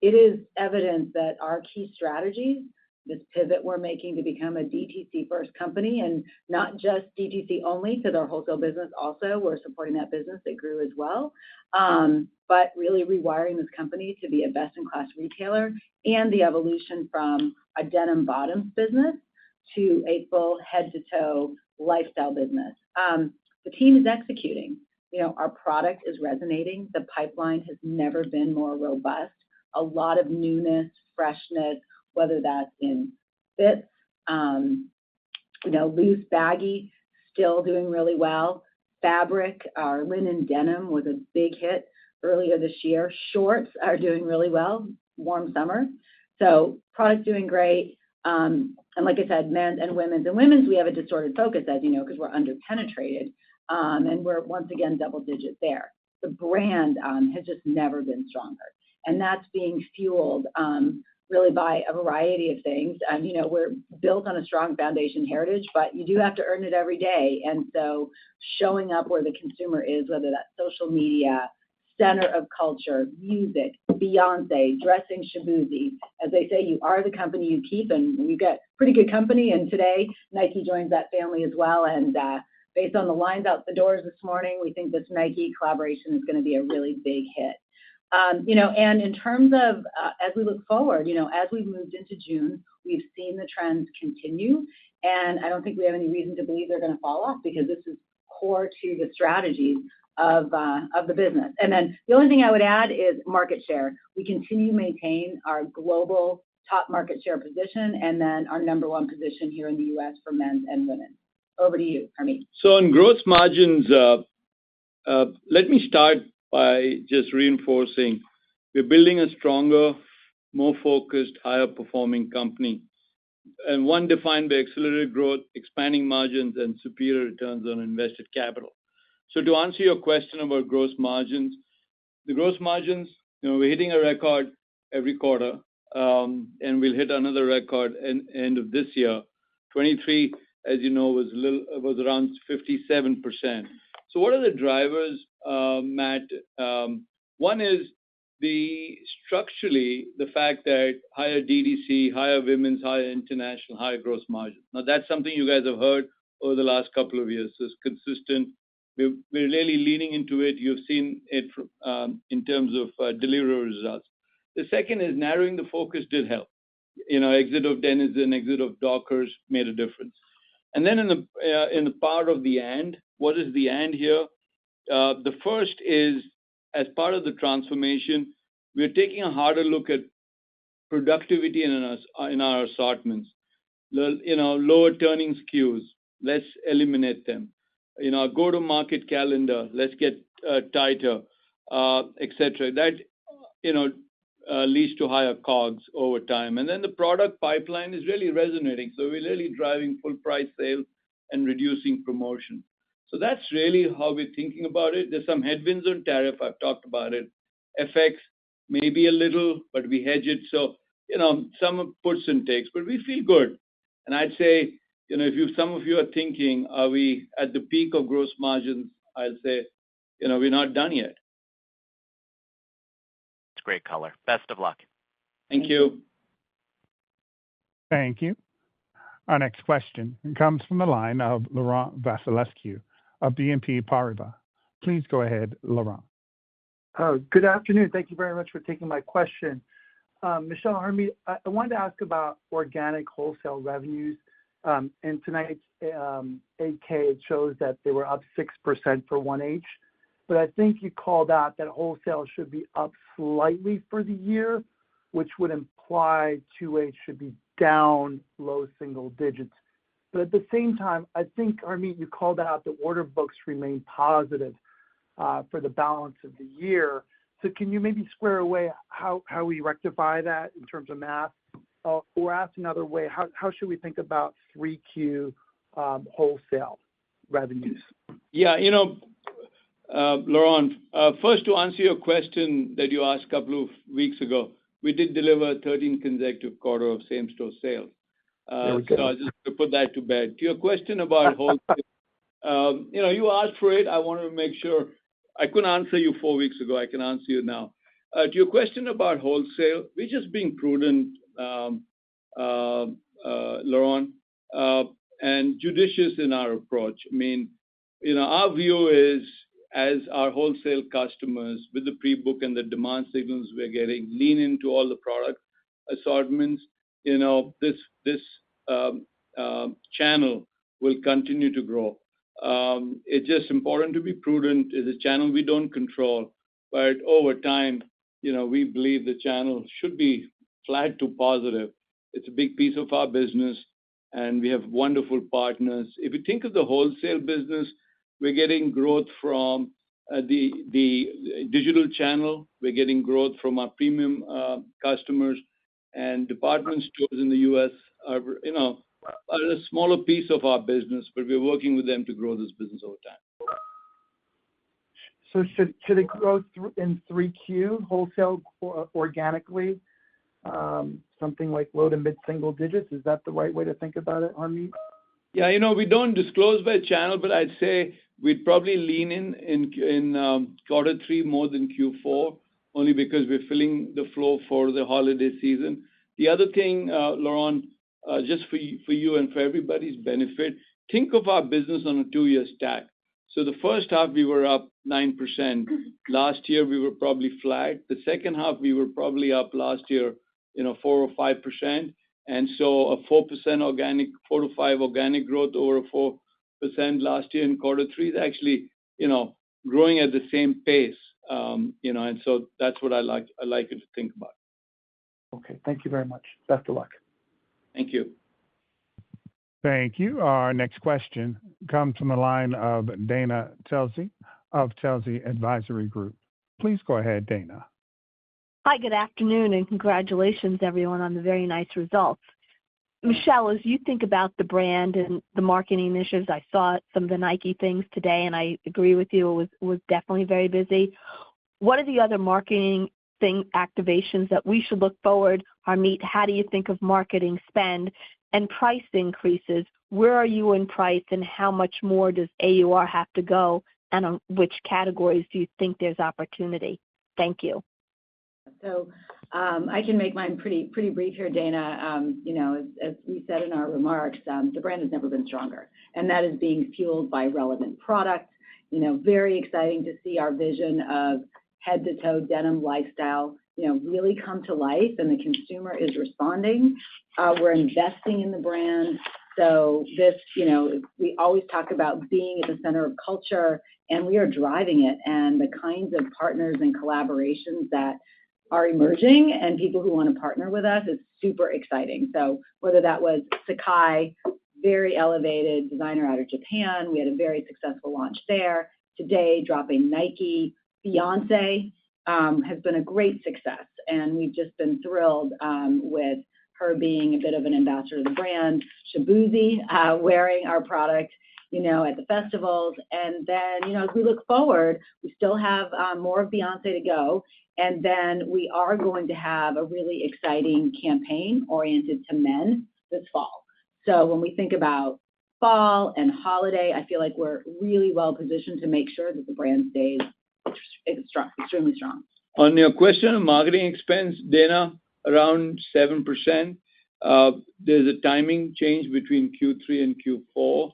it is evidence that our key strategies, this pivot we're making to become a DTC-first company, and not just DTC only, because our wholesale business also, we're supporting that business that grew as well, but really rewiring this company to be a best-in-class retailer, and the evolution from a denim bottoms business to a full head-to-toe lifestyle business. The team is executing. Our product is resonating. The pipeline has never been more robust. A lot of newness, freshness, whether that's in fits, loose, baggy, still doing really well. Fabric, our linen denim was a big hit earlier this year. Shorts are doing really well, warm summer. So product doing great. And like I said, men's and women's. And women's, we have a distorted focus, as you know, because we're under-penetrated. And we're once again double-digit there. The brand has just never been stronger. And that's being fueled really by a variety of things. We're built on a strong foundation heritage, but you do have to earn it every day. And so showing up where the consumer is, whether that's social media, center of culture, music, Beyonce, dressing Shabuzi. As they say, you are the company you keep, and we've got pretty good company. And today, Nike joins that family as well. And based on the lines out the doors this morning, we think this Nike collaboration is going to be a really big hit. And in terms of, as we look forward, as we've moved into June, we've seen the trends continue. And I don't think we have any reason to believe they're going to fall off, because this is core to the strategies of the business. And then the only thing I would add is market share. We continue to maintain our global top market share position, and then our number one position here in the U.S. for men's and women's. Over to you, Harmit. So on gross margins, let me start by just reinforcing we're building a stronger, more focused, higher performing company, and one defined by accelerated growth, expanding margins, and superior returns on invested capital. So to answer your question about gross margins, the gross margins, we're hitting a record every quarter, and we'll hit another record end of this year. 23, as you know, was around 57%. So what are the drivers, Matt? One is structurally the fact that higher DTC, higher women's, higher international, higher gross margins. Now that's something you guys have heard over the last couple of years. So it's consistent. We're really leaning into it. You've seen it in terms of delivery results. The second is narrowing the focus did help. Exit of Denizen, exit of Dockers made a difference. And then in the part of the and, what is the and here? The first is, as part of the transformation, we're taking a harder look at productivity in our assortments. Lower turning SKUs, let's eliminate them. Our go-to-market calendar, let's get tighter, etc. That leads to higher COGS over time. And then the product pipeline is really resonating. So we're really driving full price sales and reducing promotion. So that's really how we're thinking about it. There's some headwinds on tariff. I've talked about it. FX, maybe a little, but we hedge it. So some puts and takes, but we feel good. And I'd say, if some of you are thinking, are we at the peak of gross margins? I'd say, we're not done yet. It's great color. Best of luck. Thank you. Thank you. Our next question comes from the line of Laurent Vasilescu of BNP Paribas. Please go ahead, Laurent. Good afternoon. Thank you very much for taking my question. Michelle, Harmit, I wanted to ask about organic wholesale revenues. In tonight's 8K, it shows that they were up 6% for 1H. But I think you called out that wholesale should be up slightly for the year, which would imply 2H should be down low single digits. But at the same time, I think, Harmit, you called out the order books remain positive for the balance of the year. So can you maybe square away how we rectify that in terms of math? Or ask another way, how should we think about 3Q wholesale revenues? Yeah, Laurent, first to answer your question that you asked a couple of weeks ago, we did deliver 13 consecutive quarter of same-store sales. So just to put that to bed. To your question about wholesale, you asked for it. I wanted to make sure. I couldn't answer you 4 weeks ago. I can answer you now. To your question about wholesale, we're just being prudent, Laurent, and judicious in our approach. I mean, our view is, as our wholesale customers, with the pre-book and the demand signals we're getting, lean into all the product assortments, this channel will continue to grow. It's just important to be prudent. It's a channel we don't control, but over time, we believe the channel should be flat to positive. It's a big piece of our business, and we have wonderful partners. If you think of the wholesale business, we're getting growth from the digital channel. We're getting growth from our premium customers, and department stores in the U.S. are a smaller piece of our business, but we're working with them to grow this business over time. So should it grow in 3Q wholesale organically? Something like low to mid single digits? Is that the right way to think about it, Harmit? Yeah, we don't disclose by channel, but I'd say we'd probably lean in quarter 3 more than Q4, only because we're filling the flow for the holiday season. The other thing, Laurent, just for you and for everybody's benefit, think of our business on a 2-year stack. So the first half, we were up 9%. Last year, we were probably flat. The second half, we were probably up last year, 4 or 5%. And so a 4% organic, 4 to 5 organic growth over a 4% last year in quarter 3 is actually, growing at the same pace. And so that's what I like you to think about. Okay, thank you very much. Best of luck. Thank you. Thank you. Our next question comes from the line of Dana Telsey of Telsey Advisory Group. Please go ahead, Dana. Hi, good afternoon, and congratulations, everyone, on the very nice results. Michelle, as you think about the brand and the marketing initiatives, I saw some of the Nike things today, and I agree with you, it was definitely very busy. What are the other marketing activations that we should look forward? Harmit, how do you think of marketing spend and price increases? Where are you in price, and how much more does AUR have to go, and on which categories do you think there's opportunity? Thank you. So I can make mine pretty brief here, Dana. As we said in our remarks, the brand has never been stronger, and that is being fueled by relevant product. Very exciting to see our vision of head-to-toe denim lifestyle, really come to life, and the consumer is responding. We're investing in the brand. So this, we always talk about being at the center of culture, and we are driving it. And the kinds of partners and collaborations that are emerging and people who want to partner with us is super exciting. So whether that was Sakai, very elevated designer out of Japan, we had a very successful launch there. Today, dropping Nike, Beyonce has been a great success, and we've just been thrilled with her being a bit of an ambassador of the brand. Shabuzi wearing our product at the festivals. And then, as we look forward, we still have more of Beyonce to go. And then we are going to have a really exciting campaign oriented to men this fall. So when we think about fall and holiday, I feel like we're really well positioned to make sure that the brand stays extremely strong. On your question of marketing expense, Dana, around 7%. There's a timing change between Q3 and Q4,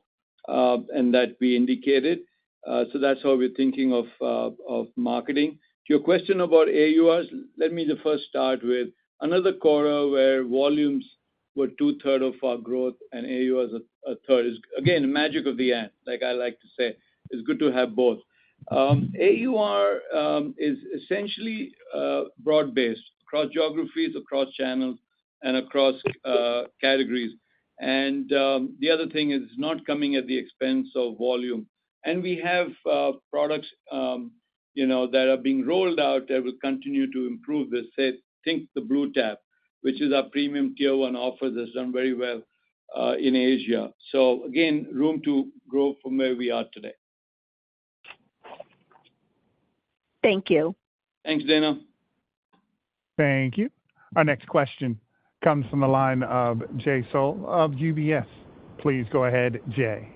and that we indicated. So that's how we're thinking of marketing. To your question about AURs, let me first start with another quarter where volumes were 2/3 of our growth and AURs a third. Is again the magic of the end. Like I like to say, it's good to have both. AUR is essentially broad-based across geographies, across channels, and across categories. And the other thing is not coming at the expense of volume. And we have products, that are being rolled out that will continue to improve this. Think the Blue Tab, which is our premium tier 1 offer that's done very well in Asia. So again, room to grow from where we are today. Thank you. Thanks, Dana. Thank you. Our next question comes from the line of Jay Sole of UBS. Please go ahead, Jay.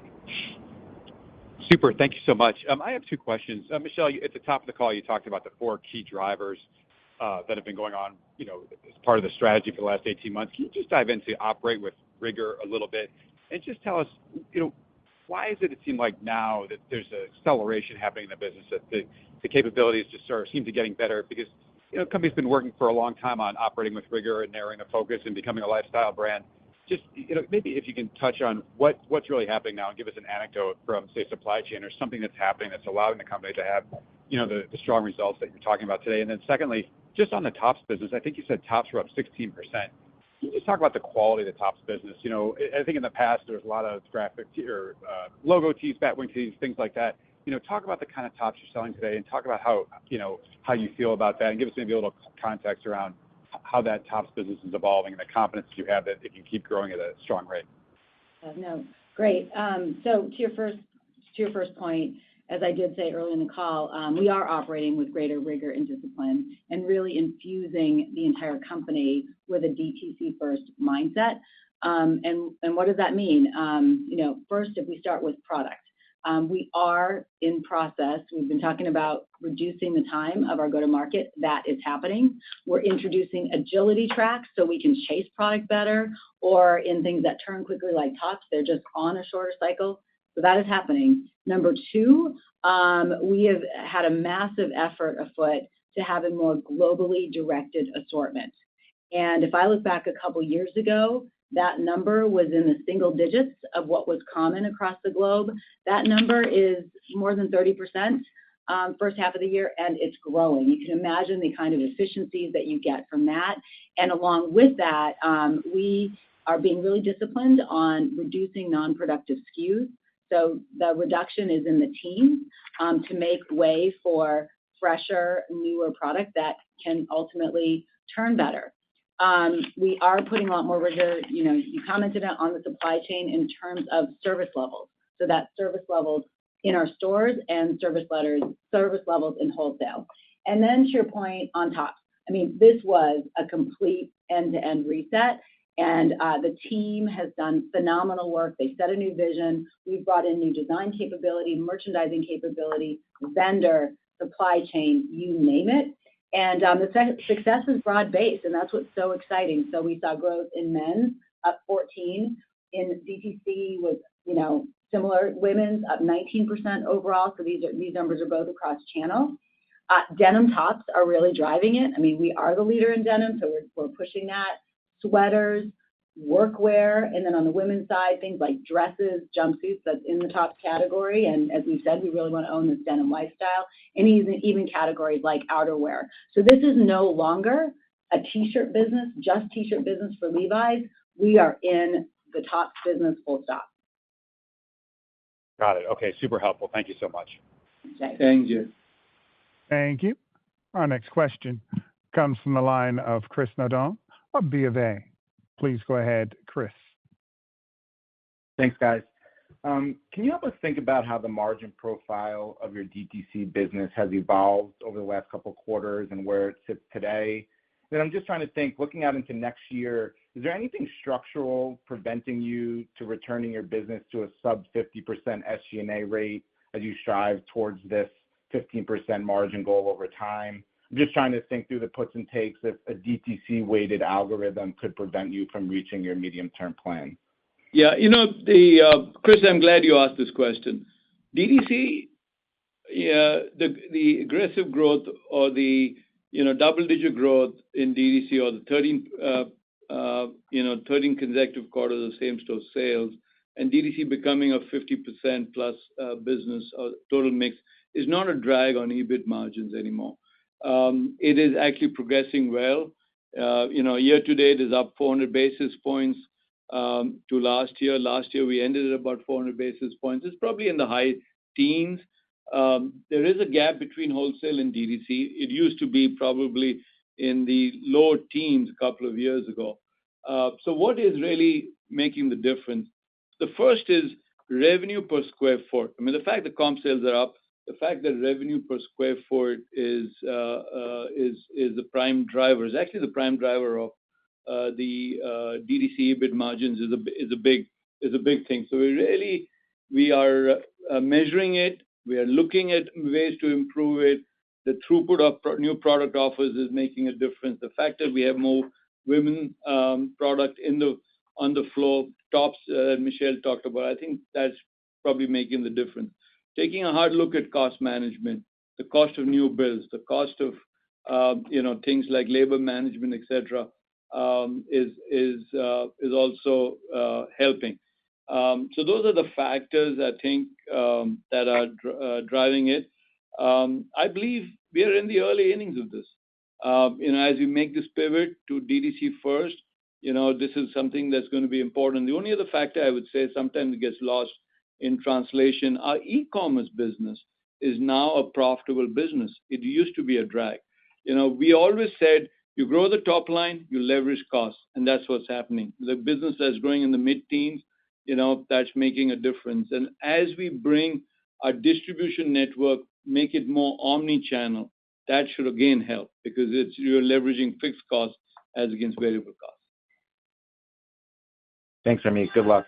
Super. Thank you so much. I have two questions. Michelle, at the top of the call, you talked about the 4 key drivers that have been going on, as part of the strategy for the last 18 months. Can you just dive into operate with rigor a little bit and just tell us, why is it seem like now that there's an acceleration happening in the business, that the capabilities just sort of seem to getting better? Because, the company's been working for a long time on operating with rigor and narrowing the focus and becoming a lifestyle brand. Just, maybe if you can touch on what's really happening now and give us an anecdote from, say, supply chain or something that's happening that's allowing the company to have, the strong results that you're talking about today. And then secondly, just on the tops business, I think you said tops were up 16%. Can you just talk about the quality of the tops business? I think in the past there was a lot of graphic or logo tees, Batwing tees, things like that. Talk about the kind of tops you're selling today and talk about how you feel about that and give us maybe a little context around how that tops business is evolving and the confidence you have that it can keep growing at a strong rate. No, great. So to your first point, as I did say earlier in the call, we are operating with greater rigor and discipline and really infusing the entire company with a DTC first mindset. And what does that mean? First, if we start with product, we are in process. We've been talking about reducing the time of our go-to-market. That is happening. We're introducing agility tracks so we can chase product better, or in things that turn quickly like tops, they're just on a shorter cycle. So that is happening. Number 2, we have had a massive effort afoot to have a more globally directed assortment. And if I look back a couple years ago, that number was in the single digits of what was common across the globe. That number is more than 30% first half of the year, and it's growing. You can imagine the kind of efficiencies that you get from that. And along with that, we are being really disciplined on reducing non-productive SKUs. So the reduction is in the teens to make way for fresher, newer product that can ultimately turn better. We are putting a lot more rigor. You commented on the supply chain in terms of service levels. So that service levels in our stores and service levels in wholesale. And then to your point on tops, this was a complete end-to-end reset. And the team has done phenomenal work. They set a new vision. We've brought in new design capability, merchandising capability, vendor, supply chain, you name it. And the success is broad-based, and that's what's so exciting. So we saw growth in men's up 14, in DTC was, similar. Women's up 19% overall. So these numbers are both across channel. Denim tops are really driving it. We are the leader in denim, so we're pushing that. Sweaters, workwear, and then on the women's side, things like dresses, jumpsuits, that's in the top category. And as we've said, we really want to own this denim lifestyle, and even categories like outerwear. So this is no longer a t-shirt business, just t-shirt business for Levi's. We are in the top business, full stop. Got it. Okay, super helpful. Thank you so much. Okay. Thank you. Thank you. Our next question comes from the line of Chris Nardone of BofA. Please go ahead, Chris. Thanks, guys. Can you help us think about how the margin profile of your DTC business has evolved over the last couple of quarters and where it sits today? Then I'm just trying to think, looking out into next year, is there anything structural preventing you to returning your business to a sub 50% SG&A rate as you strive towards this 15% margin goal over time? I'm just trying to think through the puts and takes if a DTC-weighted algorithm could prevent you from reaching your medium-term plan. Yeah, Chris, I'm glad you asked this question. DTC, the aggressive growth or the double-digit growth in DTC or the 13 consecutive quarters of same-store sales and DTC becoming a 50% plus business or total mix is not a drag on EBIT margins anymore. It is actually progressing well. Year to date is up 400 basis points to last year. Last year, we ended at about 400 basis points. It's probably in the high teens. There is a gap between wholesale and DTC. It used to be probably in the low teens a couple of years ago. So what is really making the difference? The first is revenue per square foot. I mean, the fact that comp sales are up, the fact that revenue per square foot is the prime driver, is actually the prime driver of the DTC EBIT margins is a big thing. So we are measuring it. We are looking at ways to improve it. The throughput of new product offers is making a difference. The fact that we have more women product on the floor, tops that Michelle talked about, I think that's probably making the difference. Taking a hard look at cost management, the cost of new builds, the cost of things like labor management, etc., is also helping. So those are the factors I think that are driving it. I believe we are in the early innings of this. As we make this pivot to DTC first, this is something that's going to be important. The only other factor I would say sometimes it gets lost in translation. Our e-commerce business is now a profitable business. It used to be a drag. We always said you grow the top line, you leverage costs, and that's what's happening. The business that's growing in the mid-teens, that's making a difference. And as we bring our distribution network, make it more omni-channel, that should again help because you're leveraging fixed costs as against variable costs. Thanks, Harmit. Good luck.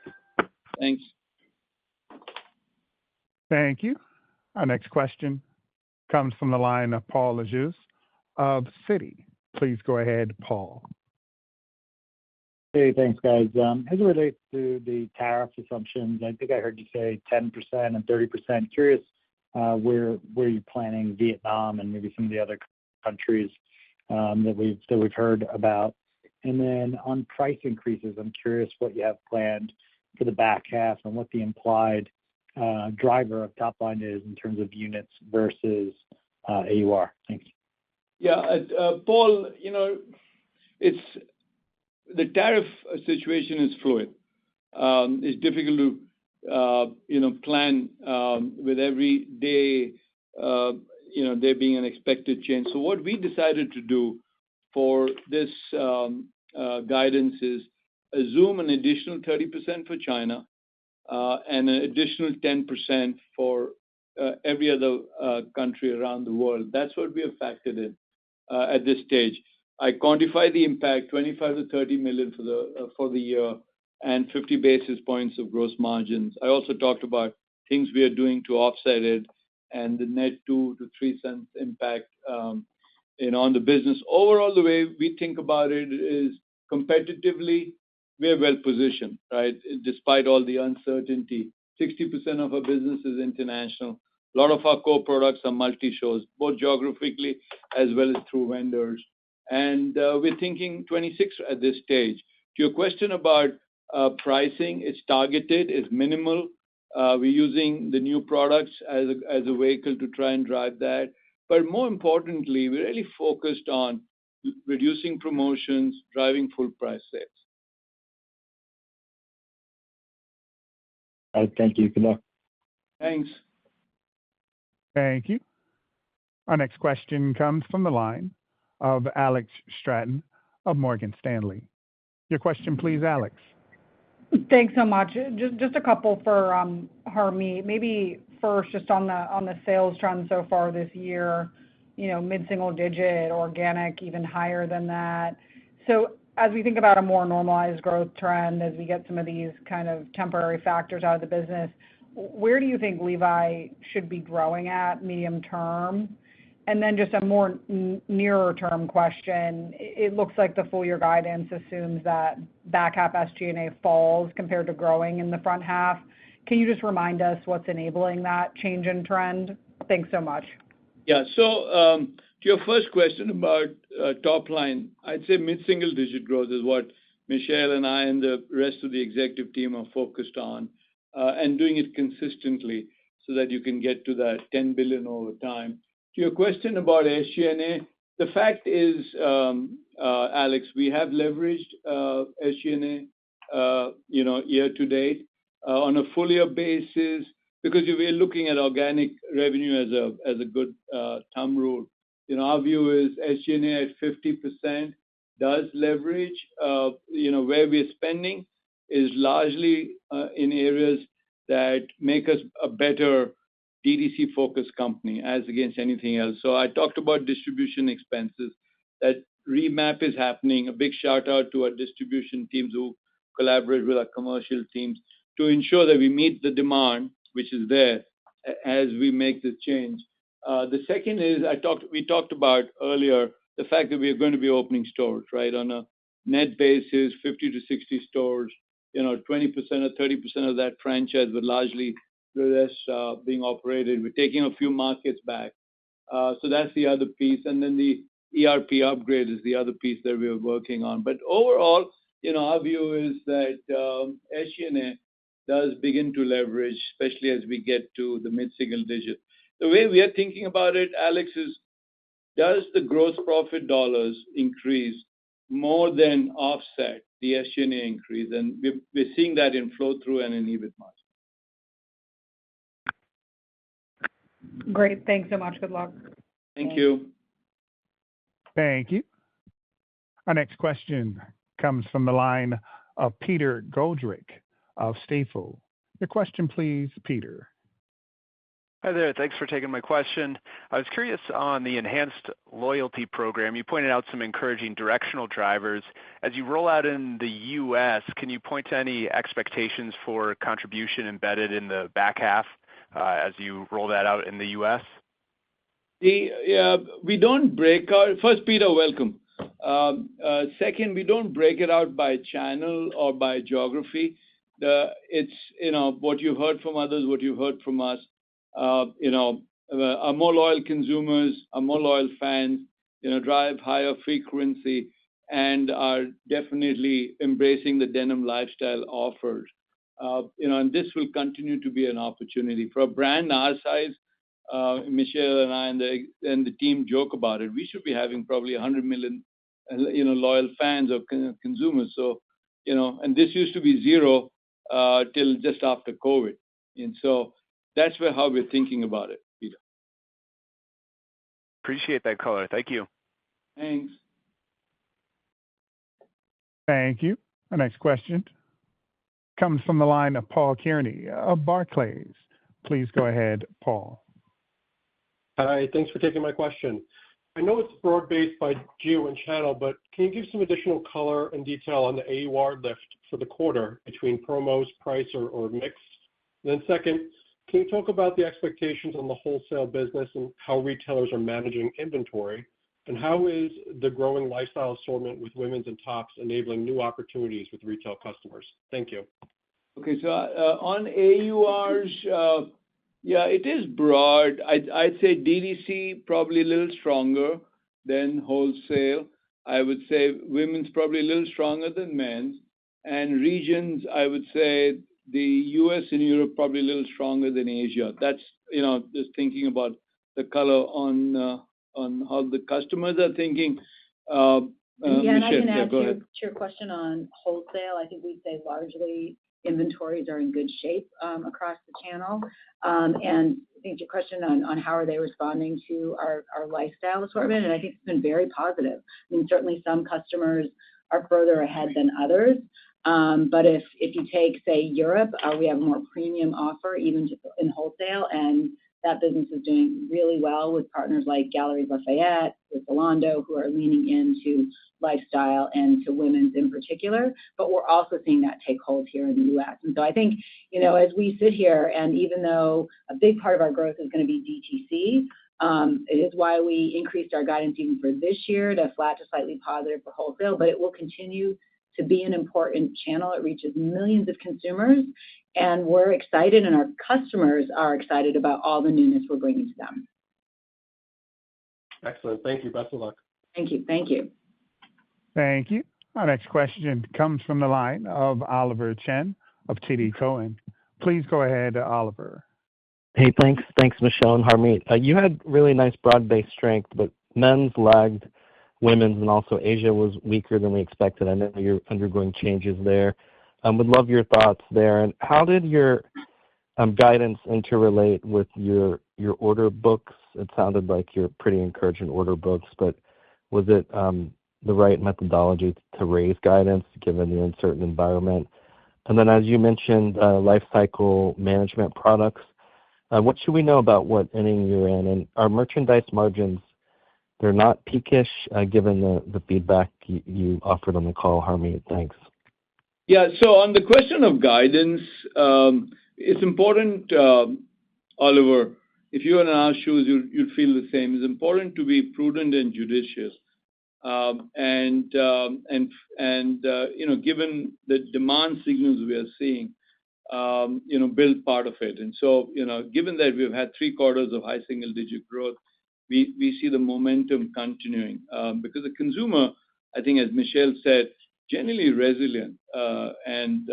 Thanks. Thank you. Our next question comes from the line of Paul Lejuez of Citi. Please go ahead, Paul. Hey, thanks, guys. As it relates to the tariff assumptions, I think I heard you say 10% and 30%. Curious where you're planning Vietnam and maybe some of the other countries that we've heard about. And then on price increases, I'm curious what you have planned for the back half and what the implied driver of top line is in terms of units versus AUR. Thanks. Yeah, Paul, it's the tariff situation is fluid. It's difficult to plan with every day, there being an expected change. So what we decided to do for this guidance is assume an additional 30% for China and an additional 10% for every other country around the world. That's what we have factored in at this stage. I quantify the impact, $25 to $30 million for the year and 50 basis points of gross margins. I also talked about things we are doing to offset it and the net 2 to 3 cents impact on the business. Overall, the way we think about it is competitively, we are well positioned, right? Despite all the uncertainty, 60% of our business is international. A lot of our core products are multi-shows, both geographically as well as through vendors. And we're thinking 26 at this stage. To your question about pricing, it's targeted, it's minimal. We're using the new products as a vehicle to try and drive that. But more importantly, we're really focused on reducing promotions, driving full price sales. All right, thank you. Good luck. Thanks. Thank you. Our next question comes from the line of Alex Stratton of Morgan Stanley. Your question, please, Alex. Thanks so much. Just a couple for Harmit. Maybe first, just on the sales trend so far this year, mid-single digit, organic, even higher than that. So as we think about a more normalized growth trend, as we get some of these kind of temporary factors out of the business, where do you think Levi should be growing at medium term? And then just a more nearer term question. It looks like the full year guidance assumes that back half SG&A falls compared to growing in the front half. Can you just remind us what's enabling that change in trend? Thanks so much. Yeah. So to your first question about top line, I'd say mid-single digit growth is what Michelle and I and the rest of the executive team are focused on, and doing it consistently so that you can get to that $10 billion over time. To your question about SG&A, the fact is, Alex, we have leveraged SG&A, year to date on a full year basis, because we're looking at organic revenue as a good thumb rule. Our view is SG&A at 50% does leverage. Where we're spending is largely in areas that make us a better DTC-focused company as against anything else. So I talked about distribution expenses. That remap is happening. A big shout out to our distribution teams who collaborate with our commercial teams to ensure that we meet the demand, which is there, as we make this change. The second is, we talked about earlier the fact that we are going to be opening stores, right? On a net basis, 50 to 60 stores, 20% or 30% of that franchise, but largely the rest being operated. We're taking a few markets back. So that's the other piece. And then the ERP upgrade is the other piece that we're working on. But overall, our view is that SG&A does begin to leverage, especially as we get to the mid-single digit. The way we are thinking about it, Alex, is does the gross profit dollars increase more than offset the SG&A increase? And we're seeing that in flow through and in EBIT margin. Great. Thanks so much. Good luck. Thank you. Thank you. Our next question comes from the line of Peter Goldrick of Stifel. Your question, please, Peter. Hi there. Thanks for taking my question. I was curious on the enhanced loyalty program. You pointed out some encouraging directional drivers. As you roll out in the U.S., can you point to any expectations for contribution embedded in the back half as you roll that out in the U.S.? We don't break out. First, Peter, welcome. Second, we don't break it out by channel or by geography. It's what you've heard from others, what you've heard from us. Our more loyal consumers, our more loyal fans, drive higher frequency and are definitely embracing the denim lifestyle offers. And this will continue to be an opportunity for a brand our size. Michelle and I and the team joke about it. We should be having probably 100 million, loyal fans or consumers. So, and this used to be zero till just after COVID. And so that's how we're thinking about it, Peter. Appreciate that color. Thank you. Thanks. Thank you. Our next question comes from the line of Paul Kearney of Barclays. Please go ahead, Paul. Hi, thanks for taking my question. I know it's broad-based by geo and channel, but can you give some additional color and detail on the AUR lift for the quarter between promos, price, or mix? And then second, can you talk about the expectations on the wholesale business and how retailers are managing inventory? And how is the growing lifestyle assortment with women's and tops enabling new opportunities with retail customers? Thank you. Okay, so on AURs, it is broad. I'd say DTC probably a little stronger than wholesale. I would say women's probably a little stronger than men's. And regions, I would say the US and Europe probably a little stronger than Asia. That's, just thinking about the color on how the customers are thinking. And I can add go to ahead. your question on wholesale. I think we'd say largely inventories are in good shape across the channel. And I think your question on how are they responding to our lifestyle assortment, and I think it's been very positive. I mean, certainly some customers are further ahead than others. But if you take, say, Europe, we have a more premium offer even in wholesale, and that business is doing really well with partners like Galeries Lafayette, with Zalando, who are leaning into lifestyle and to women's in particular. But we're also seeing that take hold here in the U.S. And so I think, as we sit here, and even though a big part of our growth is going to be DTC, it is why we increased our guidance even for this year to flat to slightly positive for wholesale, but it will continue to be an important channel. It reaches millions of consumers, and we're excited, and our customers are excited about all the newness we're bringing to them. Excellent. Thank you. Best of luck. Thank you. Thank you. Thank you. Our next question comes from the line of Oliver Chen of TD Cowen. Please go ahead, Oliver. Hey, thanks. Thanks, Michelle and Harmit. You had really nice broad-based strength, but men's lagged women's, and also Asia was weaker than we expected. I know you're undergoing changes there. Would love your thoughts there. And how did your guidance interrelate with your order books? It sounded like you're pretty encouraged in order books, but was it the right methodology to raise guidance given the uncertain environment? And then, as you mentioned, life cycle management products. What should we know about what inning you're in? And our merchandise margins, they're not peakish, given the feedback you offered on the call, Harmit. Thanks. Yeah. So on the question of guidance, it's important, Oliver, if you were in our shoes, you'd feel the same. It's important to be prudent and judicious. Given the demand signals we are seeing, build part of it. And so, given that we've had 3 quarters of high single-digit growth, we see the momentum continuing because the consumer, I think, as Michelle said, generally resilient and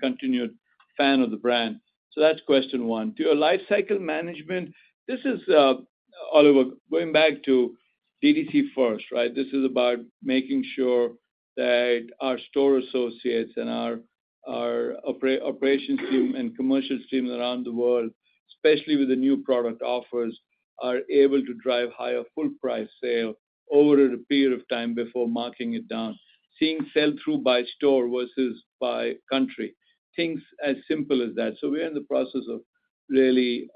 continued fan of the brand. So that's question one. To your life cycle management, this is, Oliver, going back to DTC first, right? This is about making sure that our store associates and our operations team and commercial teams around the world, especially with the new product offers, are able to drive higher full price sale over a period of time before marking it down. Seeing sell-through by store versus by country, things as simple as that. So we're in the process of really,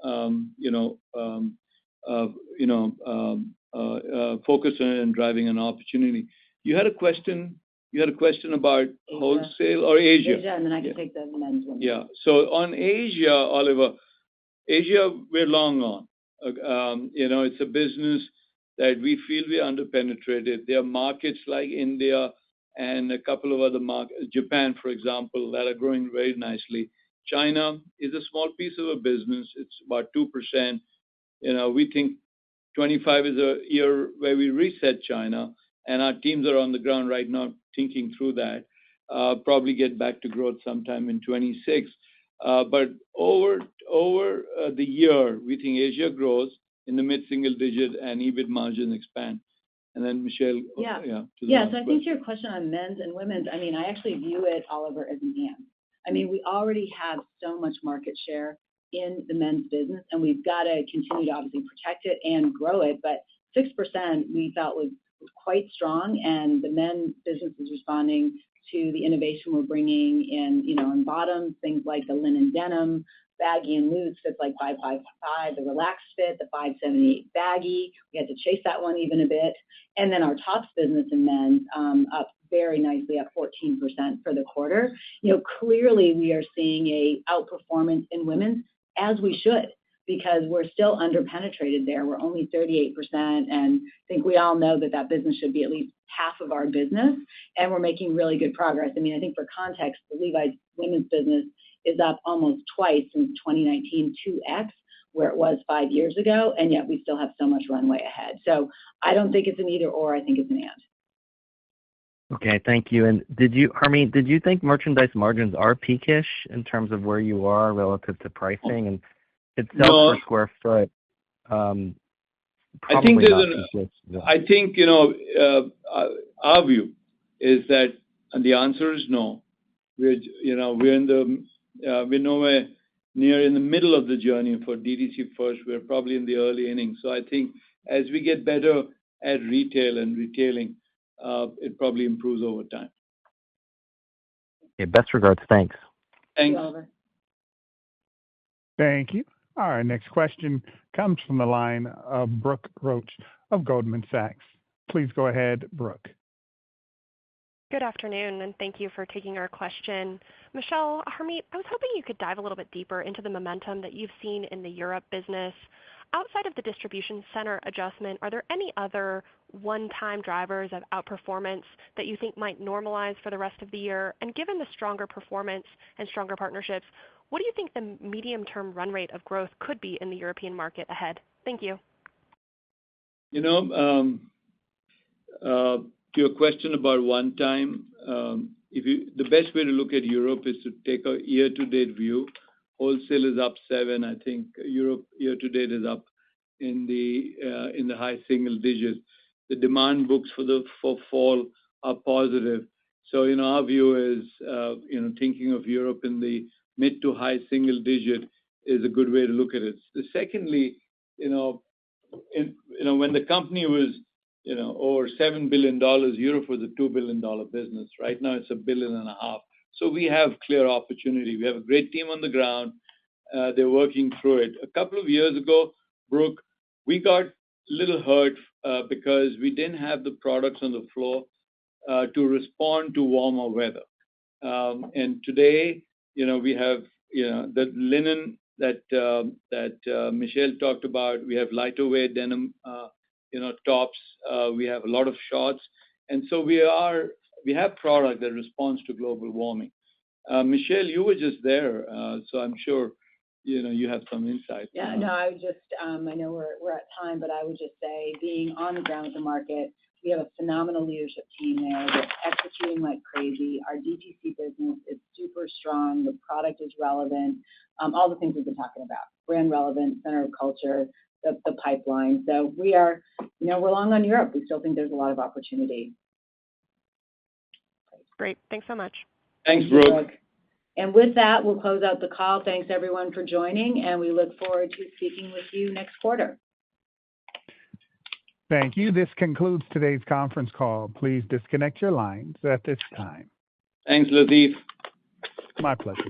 focus on it and driving an opportunity. You had a question about wholesale or Asia? Asia, and then I can take the men's one. Yeah. So on Asia, Oliver, we're long on. It's a business that we feel we are underpenetrated. There are markets like India and a couple of other markets, Japan, for example, that are growing very nicely. China is a small piece of a business. It's about 2%. We think 25 is a year where we reset China, and our teams are on the ground right now thinking through that. Probably get back to growth sometime in 26. But over the year, we think Asia grows in the mid-single digit and EBIT margin expand. And then Michelle, So I think to your question on men's and women's, I actually view it, Oliver, as an and. We already have so much market share in the men's business, and we've got to continue to obviously protect it and grow it. But 6% we felt was quite strong, and the men's business is responding to the innovation we're bringing in bottoms, things like the linen denim, baggy and loose fits like 555, the relaxed fit, the 578 baggy. We had to chase that one even a bit. And then our tops business in men's up very nicely, up 14% for the quarter. Clearly we are seeing a outperformance in women's, as we should, because we're still underpenetrated there. We're only 38%, and I think we all know that business should be at least half of our business, and we're making really good progress. I think for context, the Levi's women's business is up almost twice since 2019, 2x, where it was 5 years ago, and yet we still have so much runway ahead. So I don't think it's an either or, I think it's an and. Okay, thank you. And Harmit, did you think merchandise margins are peakish in terms of where you are relative to pricing and itself per square foot? I think our view is that, and the answer is no. We're nowhere near in the middle of the journey for DTC first. We're probably in the early innings. So I think as we get better at retail and retailing, it probably improves over time. Okay, best regards. Thanks. Thanks. Thank you. Our next question comes from the line of Brooke Roach of Goldman Sachs. Please go ahead, Brooke. Good afternoon, and thank you for taking our question. Michelle, Harmeet, I was hoping you could dive a little bit deeper into the momentum that you've seen in the Europe business. Outside of the distribution center adjustment, are there any other one-time drivers of outperformance that you think might normalize for the rest of the year? And given the stronger performance and stronger partnerships, what do you think the medium-term run rate of growth could be in the European market ahead? Thank you. To your question about one time, the best way to look at Europe is to take a year-to-date view. Wholesale is up 7. I think Europe year-to-date is up in the high single digits. The demand books for fall are positive. So our view is thinking of Europe in the mid to high single digit is a good way to look at it. Secondly, when the company was over $7 billion, Europe was a $2 billion business. Right now, it's $1.5 billion. So we have clear opportunity. We have a great team on the ground. They're working through it. A couple of years ago, Brooke, we got a little hurt because we didn't have the products on the floor to respond to warmer weather. And today, we have the linen that Michelle talked about. We have lighter weight denim tops. We have a lot of shorts. And so we have product that responds to global warming. Michelle, you were just there, so I'm sure you have some insight. Yeah, no, I know we're at time, but I would just say being on the ground with the market, we have a phenomenal leadership team there. They're executing like crazy. Our DTC business is super strong. The product is relevant. All the things we've been talking about, brand relevant, center of culture, the pipeline. So we're long on Europe. We still think there's a lot of opportunity. Great. Thanks so much. Thanks, Brooke. And with that, we'll close out the call. Thanks, everyone, for joining, and we look forward to speaking with you next quarter. Thank you. This concludes today's conference call. Please disconnect your lines at this time. Thanks, Latif. My pleasure.